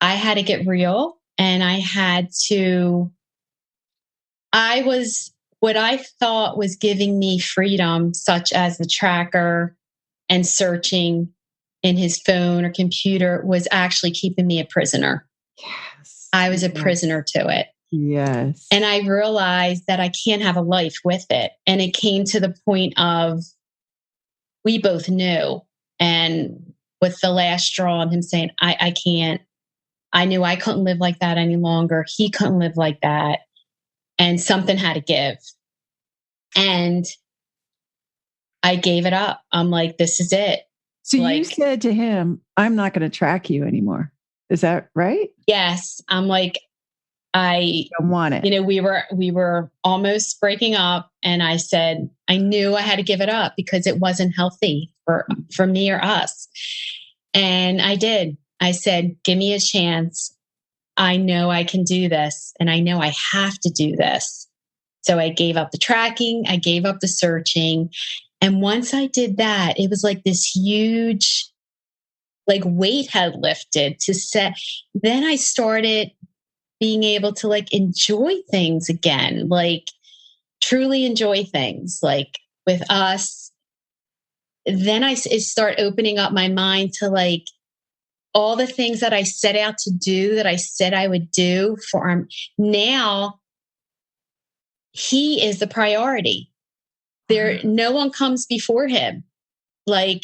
B: I had to get real and what I thought was giving me freedom, such as the tracker and searching in his phone or computer, was actually keeping me a prisoner.
A: Yes.
B: I was a prisoner to it.
A: Yes.
B: And I realized that I can't have a life with it. And it came to the point of, we both knew. And with the last straw and him saying, I can't, I knew I couldn't live like that any longer. He couldn't live like that. And something had to give. And I gave it up. I'm like, this is it.
A: So you
B: Like,
A: said to him, I'm not going to track you anymore. Is that right?
B: yes, I'm like, I
A: don't want it.
B: we were almost breaking up, and I said I knew I had to give it up because it wasn't healthy for me or us. And I did. I said, give me a chance. I know I can do this, and I know I have to do this. So I gave up the tracking, I gave up the searching. And once I did that, it was like this huge like weight had lifted to set. Then I started being able to like enjoy things again, like truly enjoy things like with us. Then I start opening up my mind to like all the things that I set out to do, that I said I would do for him. Now he is the priority. No one comes before him. Like,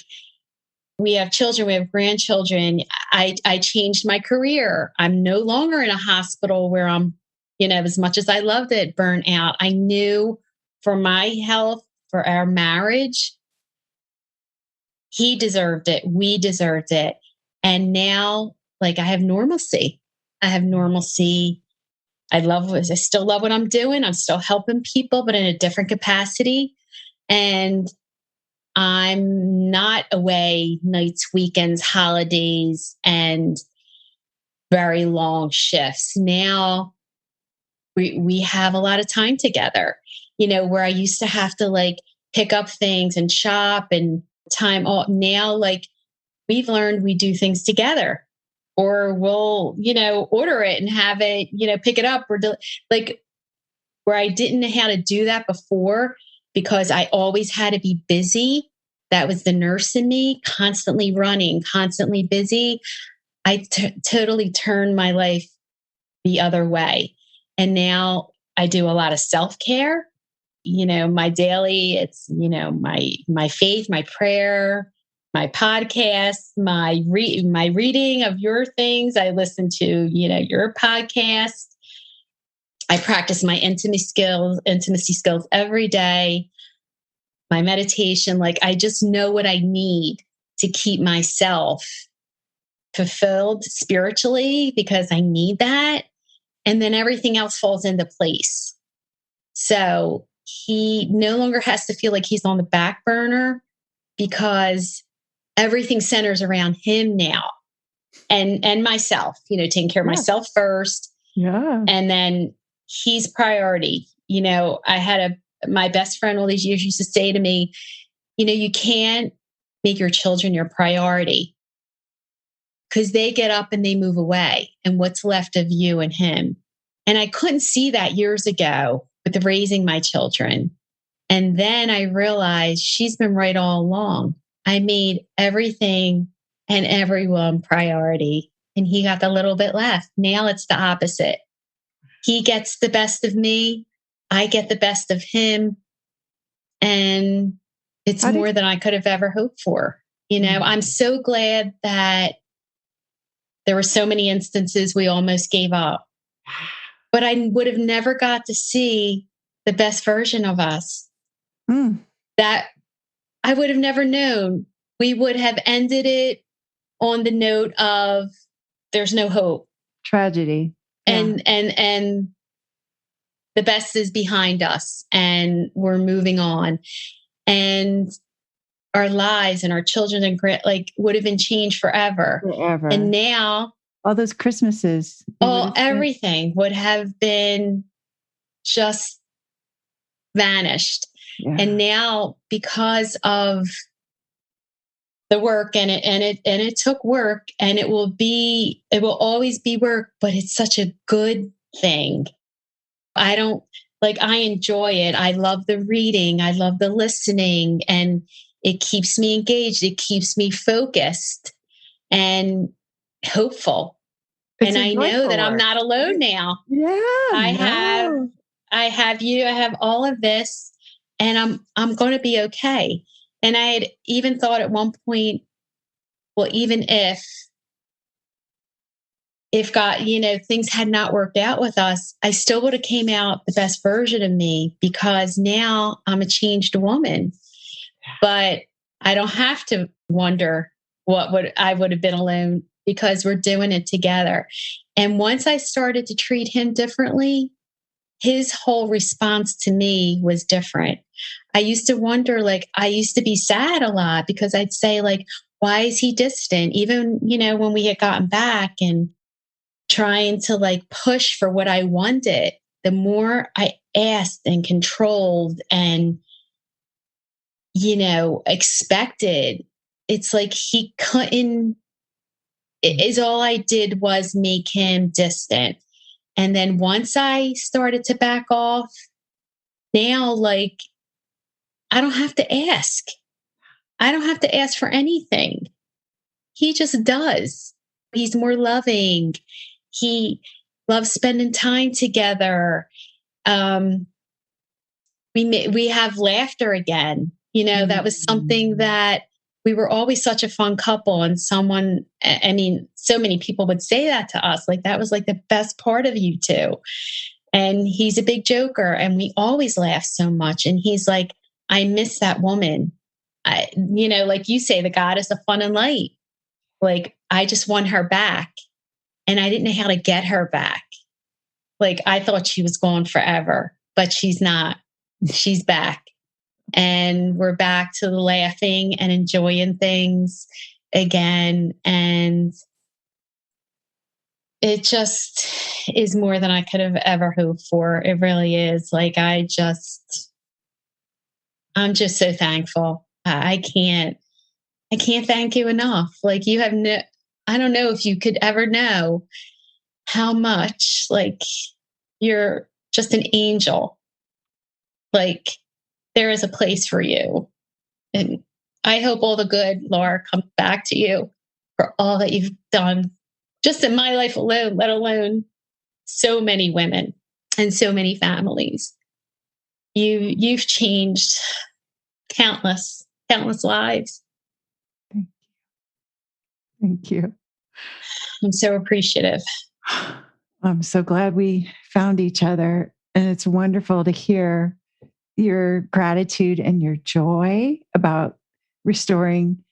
B: we have children, we have grandchildren. I changed my career. I'm no longer in a hospital where I'm, as much as I loved it, burnt out. I knew for my health, for our marriage, he deserved it. We deserved it. And now, like, I have normalcy. I still love what I'm doing. I'm still helping people, but in a different capacity. And I'm not away nights, weekends, holidays, and very long shifts. Now we have a lot of time together, where I used to have to like pick up things and shop and time all. Now, like, we've learned we do things together, or we'll, order it and have it, pick it up, or like, where I didn't know how to do that before because I always had to be busy. That was the nurse in me, constantly running, constantly busy. I totally turned my life the other way. And now I do a lot of self-care. My daily, it's, my faith, my prayer, my podcast, my reading of your things. I listen to, your podcast. I practice my intimacy skills every day. My meditation, like, I just know what I need to keep myself fulfilled spiritually, because I need that. And then everything else falls into place. So he no longer has to feel like he's on the back burner, because everything centers around him now, and myself, taking care of myself first.
A: Yeah.
B: And then he's priority. I had my best friend all these years used to say to me, you can't make your children your priority, because they get up and they move away, and what's left of you and him. And I couldn't see that years ago with raising my children. And then I realized she's been right all along. I made everything and everyone priority, and he got the little bit left. Now it's the opposite. He gets the best of me. I get the best of him. And it's more than I could have ever hoped for. I'm so glad that there were so many instances we almost gave up. But I would have never got to see the best version of us. That I would have never known. We would have ended it on the note of there's no hope.
A: Tragedy.
B: And the best is behind us, and we're moving on. And our lives and our children and would have been changed forever. And now
A: all those Christmases,
B: everything would have been just vanished. Yeah. And now, because of the work, and it took work, and it will always be work, but it's such a good thing. I enjoy it. I love the reading. I love the listening, and it keeps me engaged. It keeps me focused and hopeful. And I know that I'm not alone now.
A: Yeah.
B: I have you. I have all of this, and I'm going to be okay. And I had even thought at one point, well, even if God, things had not worked out with us, I still would have came out the best version of me, because now I'm a changed woman. But I don't have to wonder I would have been alone, because we're doing it together. And once I started to treat him differently, his whole response to me was different. I used to wonder, like, I used to be sad a lot because I'd say, like, why is he distant? Even, when we had gotten back and trying to like push for what I wanted, the more I asked and controlled and, expected, it's like he couldn't, is all I did was make him distant. And then once I started to back off, now, like, I don't have to ask. I don't have to ask for anything. He just does. He's more loving. He loves spending time together. We have laughter again. That was something that we were always such a fun couple. And so many people would say that to us. Like, that was like the best part of you two. And he's a big joker, and we always laugh so much. And he's like, I miss that woman. Like you say, the goddess of fun and light. Like, I just want her back. And I didn't know how to get her back. Like, I thought she was gone forever, but she's not. She's back. And we're back to the laughing and enjoying things again. And it just is more than I could have ever hoped for. It really is. Like, I'm just so thankful. I can't thank you enough. Like, you have I don't know if you could ever know how much, like, you're just an angel. Like, there is a place for you. And I hope all the good, Laura, comes back to you for all that you've done just in my life alone, let alone so many women and so many families. You've changed countless lives.
A: Thank you.
B: I'm so appreciative.
A: I'm so glad we found each other. And it's wonderful to hear your gratitude and your joy about restoring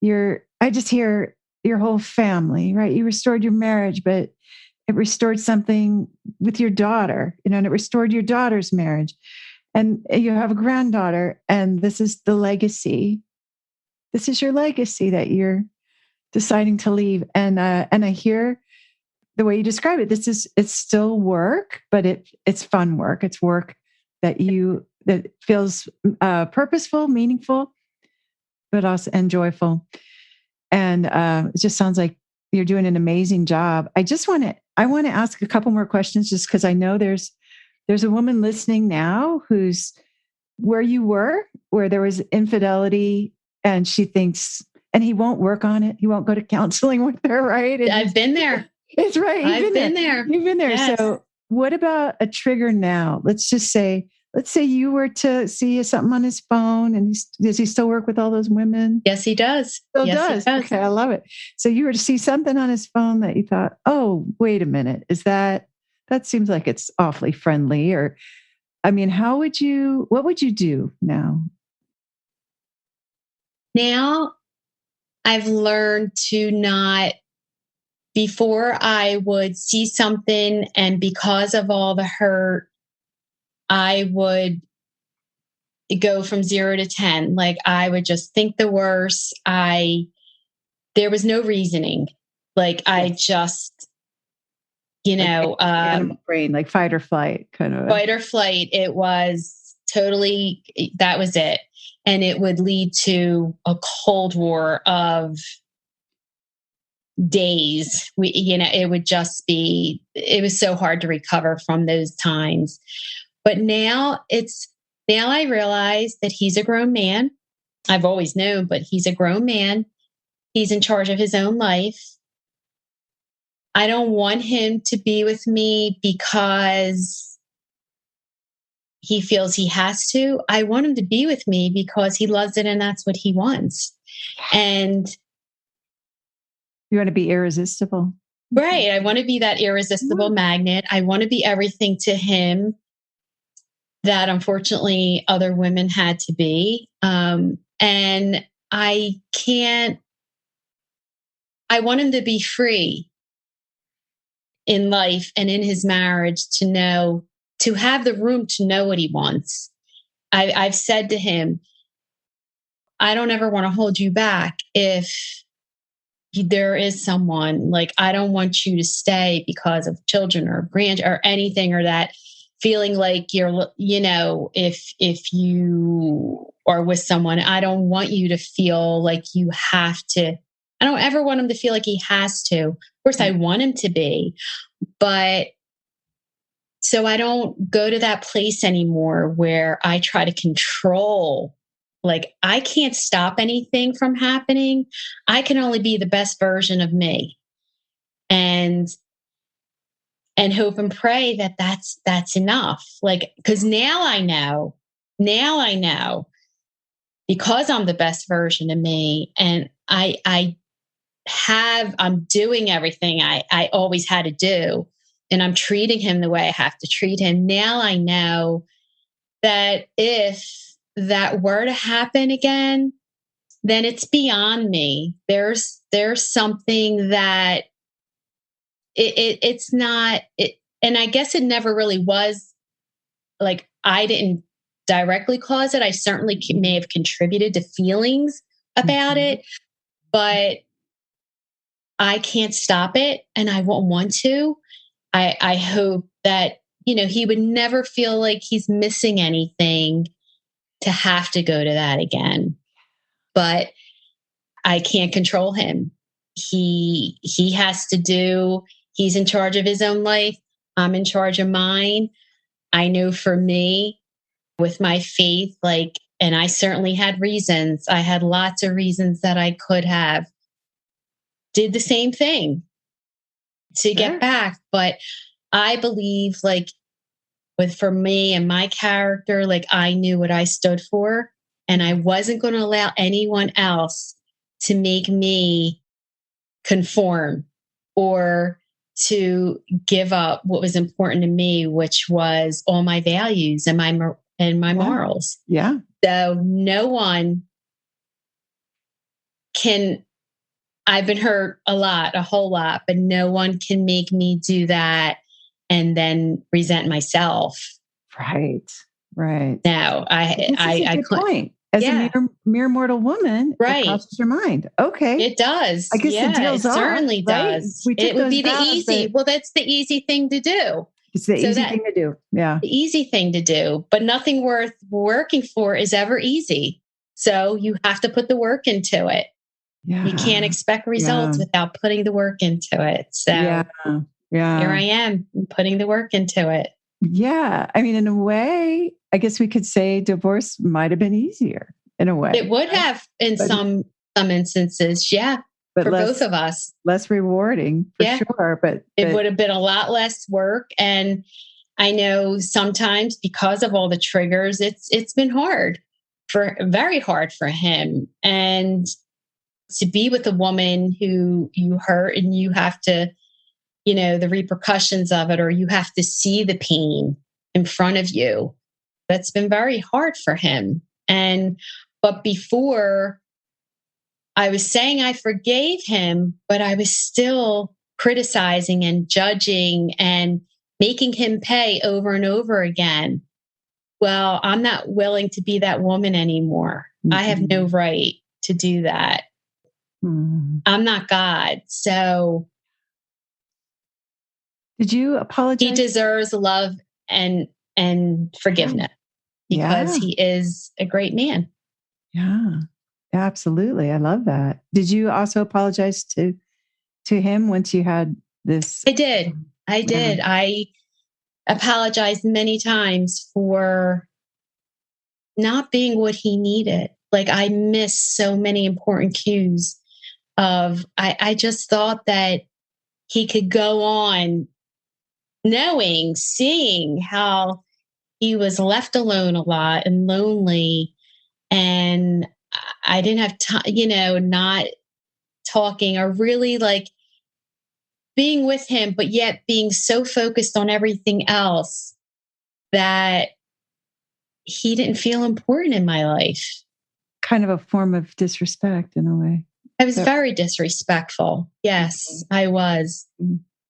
A: I just hear your whole family, right? You restored your marriage, but it restored something with your daughter, and it restored your daughter's marriage. And you have a granddaughter, and this is the legacy. This is your legacy that you're deciding to leave. And I hear the way you describe it. It's still work, but it's fun work. It's work that feels purposeful, meaningful, but also and joyful. And it just sounds like you're doing an amazing job. I want to ask a couple more questions, just because I know there's a woman listening now who's where you were, where there was infidelity, and she thinks, and he won't work on it. He won't go to counseling with her, right? And
B: I've been there.
A: It's right.
B: I've been there.
A: You've been there.
B: Yes.
A: So what about a trigger now? Let's say you were to see something on his phone, and does he still work with all those women?
B: Yes, he does.
A: Still does. Okay, I love it. So you were to see something on his phone that you thought, oh, wait a minute, that seems like it's awfully friendly, or, I mean, what would you do now?
B: Now I've learned to not, before I would see something, and because of all the hurt, I would go from 0 to 10. Like, I would just think the worst. There was no reasoning. Like, I just,
A: animal brain, like fight or flight, kind of.
B: Fight or flight. It was totally, that was it. And it would lead to a cold war of days. It would just be, it was so hard to recover from those times. But now I realize that he's a grown man. I've always known, but he's a grown man. He's in charge of his own life. I don't want him to be with me because he feels he has to. I want him to be with me because he loves it, and that's what he wants. And
A: you want to be irresistible.
B: Right. I want to be that irresistible magnet. I want to be everything to him that unfortunately other women had to be. And I can't I want him to be free in life and in his marriage to have the room to know what he wants. I've said to him, I don't ever want to hold you back if there is someone. Like, I don't want you to stay because of children or or anything, or that feeling like you're, if you are with someone, I don't want you to feel like you have to. I don't ever want him to feel like he has to. Of course, I want him to be, but so I don't go to that place anymore where I try to control. Like, I can't stop anything from happening. I can only be the best version of me, and hope and pray that that's enough. Like, because now I know because I'm the best version of me, and I'm doing everything I always had to do, and I'm treating him the way I have to treat him. Now I know that if that were to happen again, then it's beyond me. There's something that it's not it, and I guess it never really was. Like, I didn't directly cause it. I certainly may have contributed to feelings about it, but I can't stop it, and I won't want to. I hope that, he would never feel like he's missing anything to have to go to that again. But I can't control him. He has to do, he's in charge of his own life. I'm in charge of mine. I know for me, with my faith, like, and I certainly had reasons. I had lots of reasons that I could have did the same thing to get back. But I believe, like, for me and my character, like, I knew what I stood for, and I wasn't going to allow anyone else to make me conform or to give up what was important to me, which was all my values and my morals.
A: Yeah.
B: So no one can, I've been hurt a whole lot, but no one can make me do that and then resent myself.
A: Right.
B: No,
A: I good point. As a mere mortal woman, it crosses your mind. Okay.
B: It does.
A: I guess the deal's off.
B: Certainly
A: right?
B: does. It would be the easy. Well, that's the easy thing to do.
A: It's the easy thing to do. Yeah.
B: The easy thing to do. But nothing worth working for is ever easy. So you have to put the work into it. Yeah. You can't expect results without putting the work into it. So here I am putting the work into it.
A: Yeah. I mean, in a way, I guess we could say divorce might have been easier in a way.
B: It would have in some instances. Yeah. But for both of us.
A: Less rewarding for sure. But
B: it would have been a lot less work. And I know sometimes because of all the triggers, it's been very hard for him. And to be with a woman who you hurt and you have to, the repercussions of it, or you have to see the pain in front of you. That's been very hard for him. But before, I was saying I forgave him, but I was still criticizing and judging and making him pay over and over again. Well, I'm not willing to be that woman anymore. Mm-hmm. I have no right to do that. Mm-hmm. I'm not God. So
A: did you apologize?
B: He deserves love and forgiveness because he is a great man.
A: Yeah, absolutely. I love that. Did you also apologize to him once you had this?
B: I did. I apologized many times for not being what he needed. Like, I missed so many important cues of, I just thought that he could go on seeing how he was left alone a lot and lonely. And I didn't have time, not talking or really like being with him, but yet being so focused on everything else that he didn't feel important in my life.
A: Kind of a form of disrespect in a way.
B: I was very disrespectful. Yes, I was.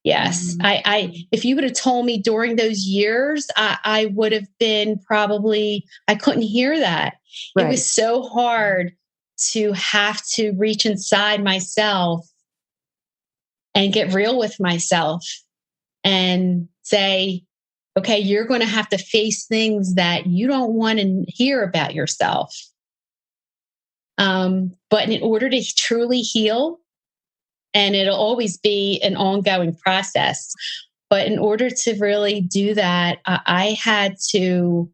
B: Yes. If you would have told me during those years, I would have been probably, I couldn't hear that. Right. It was so hard to have to reach inside myself and get real with myself and say, okay, you're going to have to face things that you don't want to hear about yourself. But in order to truly heal, and it'll always be an ongoing process, but in order to really do that, I had to,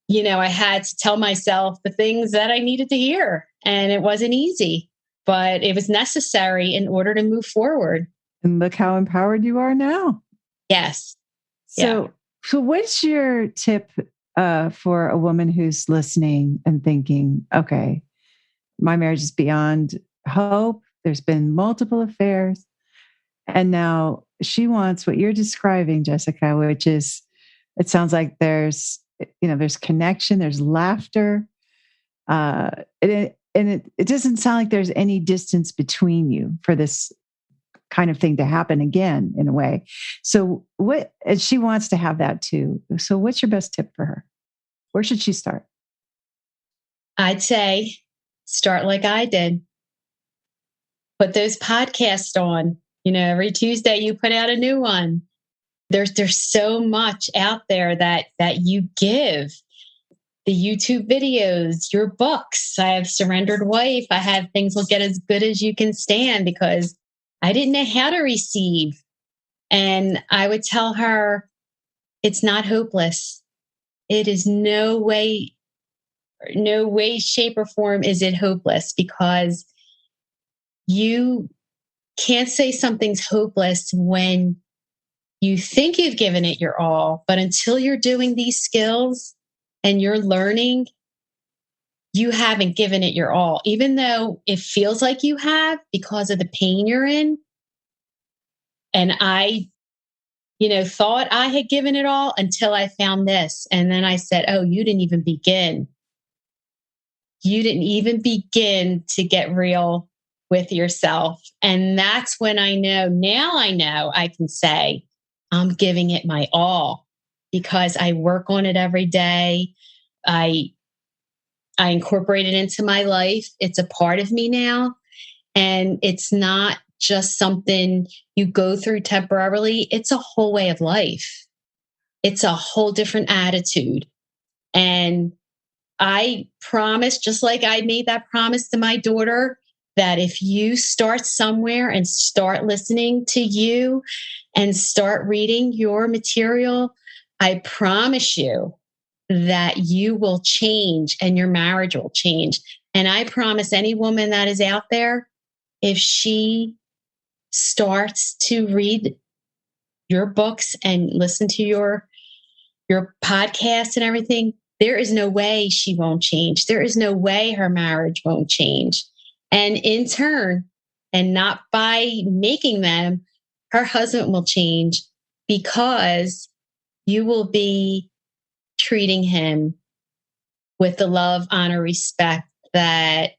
B: I had to tell myself the things that I needed to hear. And it wasn't easy, but it was necessary in order to move forward.
A: And look how empowered you are now.
B: Yes.
A: So what's your tip for a woman who's listening and thinking, okay, my marriage is beyond hope. There's been multiple affairs. And now she wants what you're describing, Jessica, which is, it sounds like there's connection, there's laughter. It doesn't sound like there's any distance between you for this kind of thing to happen again, in a way. So and she wants to have that too. So what's your best tip for her? Where should she start?
B: I'd say start like I did. Put those podcasts on. Every Tuesday you put out a new one. There's so much out there that you give. The YouTube videos, your books. I have Surrendered Wife. I have Things Will Get As Good As You Can Stand, because I didn't know how to receive. And I would tell her, it's not hopeless. It is no way, shape, or form is it hopeless, because you can't say something's hopeless when you think you've given it your all, but until you're doing these skills and you're learning, you haven't given it your all, even though it feels like you have because of the pain you're in. And I, thought I had given it all until I found this. And then I said, oh, you didn't even begin. You didn't even begin to get real with yourself. And that's when now I know I can say, I'm giving it my all, because I work on it every day. I incorporate it into my life. It's a part of me now. And it's not just something you go through temporarily. It's a whole way of life. It's a whole different attitude. And I promise, just like I made that promise to my daughter, that if you start somewhere and start listening to you and start reading your material, I promise you that you will change and your marriage will change. And I promise any woman that is out there, if she starts to read your books and listen to your podcast and everything, there is no way she won't change. There is no way her marriage won't change. And in turn, and not by making them, her husband will change, because you will be treating him with the love, honor, respect that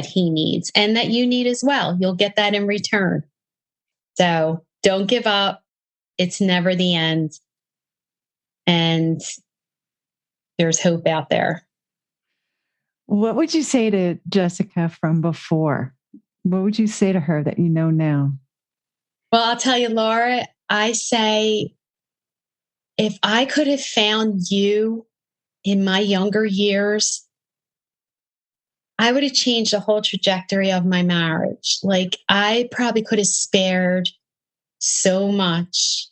B: he needs and that you need as well. You'll get that in return. So don't give up. It's never the end. And there's hope out there.
A: What would you say to Jessica from before? What would you say to her that you know now?
B: Well, I'll tell you, Laura, I say, if I could have found you in my younger years, I would have changed the whole trajectory of my marriage. Like, I probably could have spared so much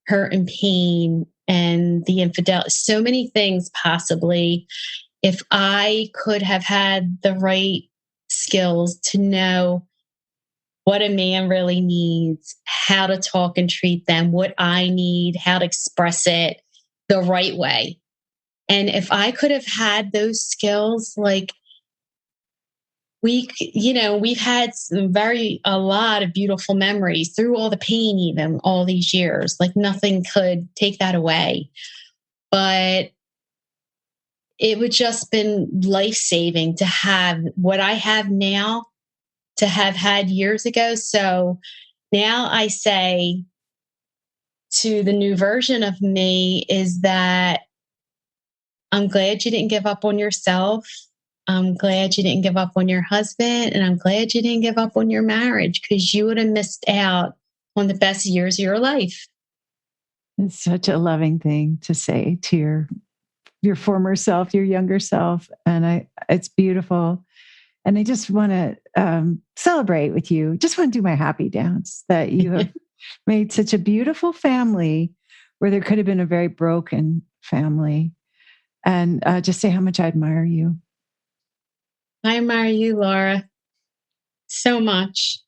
B: hurt and pain and the infidelity, so many things possibly, if I could have had the right skills to know what a man really needs, how to talk and treat them, what I need, how to express it the right way. And if I could have had those skills, like, we've had a lot of beautiful memories through all the pain, even all these years, like nothing could take that away. But it would just been life-saving to have what I have now to have had years ago. So now I say to the new version of me is that I'm glad you didn't give up on yourself. I'm glad you didn't give up on your husband. And I'm glad you didn't give up on your marriage, because you would have missed out on the best years of your life.
A: It's such a loving thing to say to your former self, your younger self. And it's beautiful. And I just want to celebrate with you. Just want to do my happy dance that you have made such a beautiful family where there could have been a very broken family. And just say how much I admire you.
B: I admire you, Laura, so much.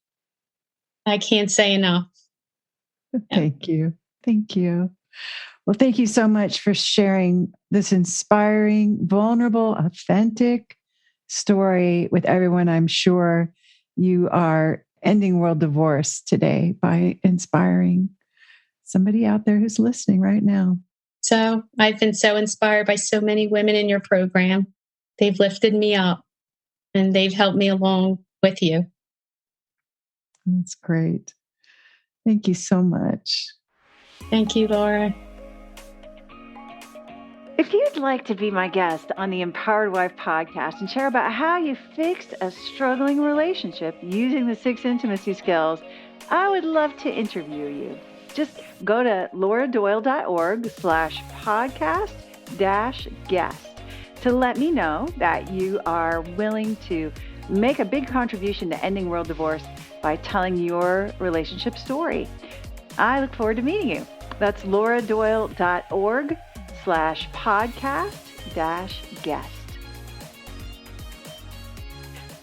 B: I can't say enough.
A: Thank you. Thank you. Well, thank you so much for sharing this inspiring, vulnerable, authentic story with everyone. I'm sure you are ending world divorce today by inspiring somebody out there who's listening right now.
B: So I've been so inspired by so many women in your program. They've lifted me up and they've helped me along with you.
A: That's great. Thank you so much.
B: Thank you, Laura.
A: If you'd like to be my guest on the Empowered Wife podcast and share about how you fixed a struggling relationship using the 6 intimacy skills, I would love to interview you. Just go to lauradoyle.org/podcast-guest to let me know that you are willing to make a big contribution to ending world divorce by telling your relationship story. I look forward to meeting you. That's lauradoyle.org/podcast-guest.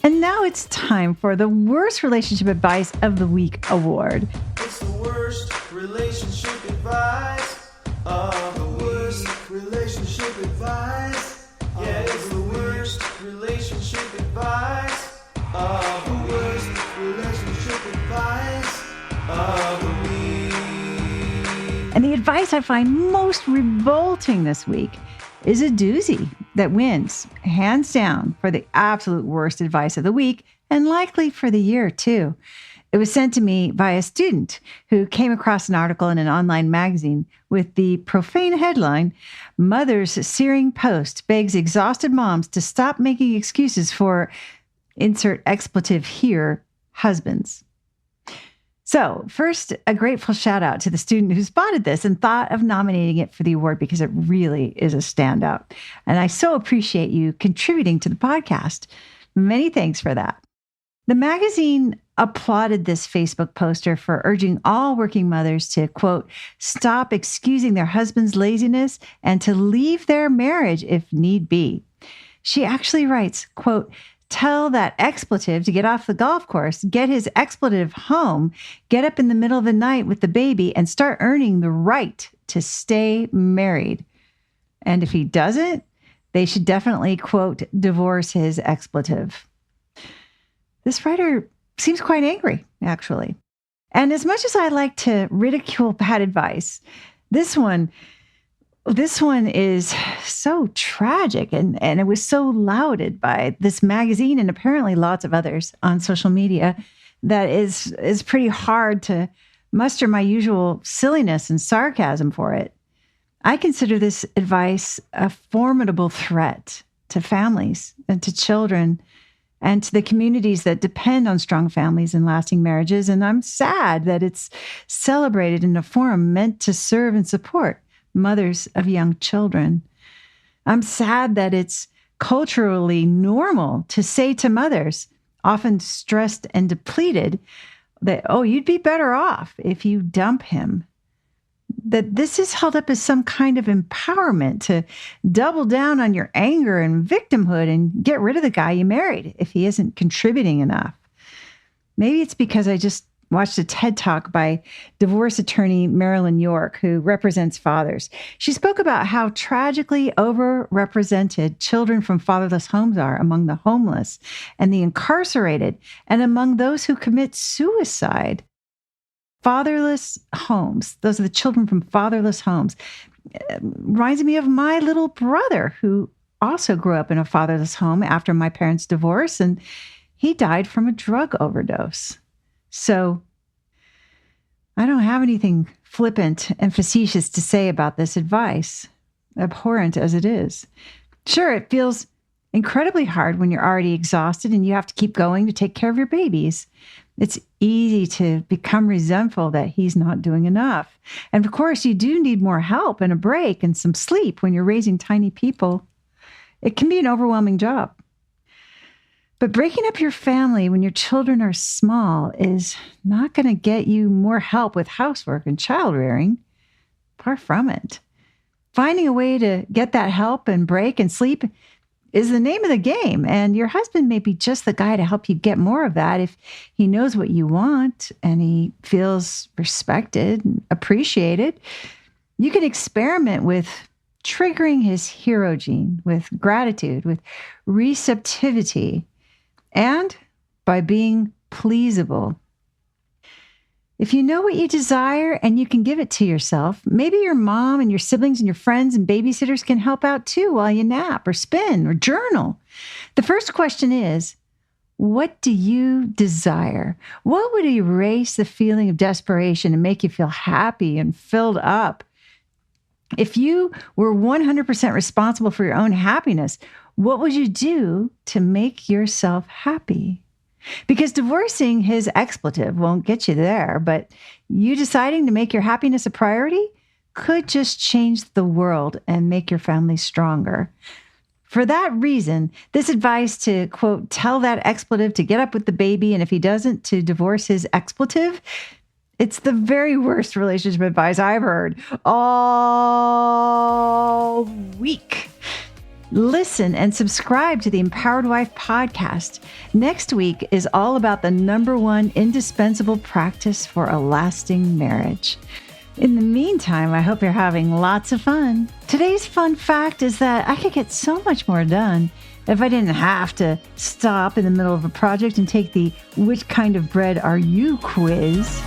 A: And now it's time for the Worst Relationship Advice of the Week award.
C: It's the worst relationship advice of the worst relationship advice. Yeah, it's the worst relationship advice of the worst relationship advice of the week.
A: And the advice I find most revolting this week is a doozy that wins, hands down, for the absolute worst advice of the week, and likely for the year, too. It was sent to me by a student who came across an article in an online magazine with the profane headline, "Mother's Searing Post Begs Exhausted Moms to Stop Making Excuses for," insert expletive here, "husbands." So first, a grateful shout out to the student who spotted this and thought of nominating it for the award, because it really is a standout. And I so appreciate you contributing to the podcast. Many thanks for that. The magazine applauded this Facebook poster for urging all working mothers to, quote, "stop excusing their husband's laziness and to leave their marriage if need be." She actually writes, quote, "Tell that expletive to get off the golf course, get his expletive home, get up in the middle of the night with the baby, and start earning the right to stay married. And if he doesn't, they should definitely, quote, divorce his expletive." This writer seems quite angry, actually. And as much as I like to ridicule bad advice, this one is so tragic, and it was so lauded by this magazine and apparently lots of others on social media that is pretty hard to muster my usual silliness and sarcasm for it. I consider this advice a formidable threat to families and to children and to the communities that depend on strong families and lasting marriages. And I'm sad that it's celebrated in a forum meant to serve and support mothers of young children. I'm sad that it's culturally normal to say to mothers, often stressed and depleted, that, "oh, you'd be better off if you dump him." That this is held up as some kind of empowerment to double down on your anger and victimhood and get rid of the guy you married if he isn't contributing enough. Maybe it's because I just watched a TED Talk by divorce attorney Marilyn York, who represents fathers. She spoke about how tragically overrepresented children from fatherless homes are among the homeless and the incarcerated and among those who commit suicide. Fatherless homes, those are the children from fatherless homes. Reminds me of my little brother, who also grew up in a fatherless home after my parents' divorce, and he died from a drug overdose. So I don't have anything flippant and facetious to say about this advice, abhorrent as it is. Sure, it feels incredibly hard when you're already exhausted and you have to keep going to take care of your babies. It's easy to become resentful that he's not doing enough. And of course, you do need more help and a break and some sleep when you're raising tiny people. It can be an overwhelming job. But breaking up your family when your children are small is not going to get you more help with housework and child rearing. Far from it. Finding a way to get that help and break and sleep is the name of the game. And your husband may be just the guy to help you get more of that if he knows what you want and he feels respected and appreciated. You can experiment with triggering his hero gene with gratitude, with receptivity, and by being pleasable. If you know what you desire and you can give it to yourself, maybe your mom and your siblings and your friends and babysitters can help out too while you nap or spin or journal. The first question is, what do you desire? What would erase the feeling of desperation and make you feel happy and filled up? If you were 100% responsible for your own happiness, what would you do to make yourself happy? Because divorcing his expletive won't get you there, but you deciding to make your happiness a priority could just change the world and make your family stronger. For that reason, this advice to, quote, tell that expletive to get up with the baby, and if he doesn't, to divorce his expletive, it's the very worst relationship advice I've heard all week. Listen and subscribe to the Empowered Wife podcast. Next week is all about the number one indispensable practice for a lasting marriage. In the meantime, I hope you're having lots of fun. Today's fun fact is that I could get so much more done if I didn't have to stop in the middle of a project and take the "Which kind of bread are you?" quiz.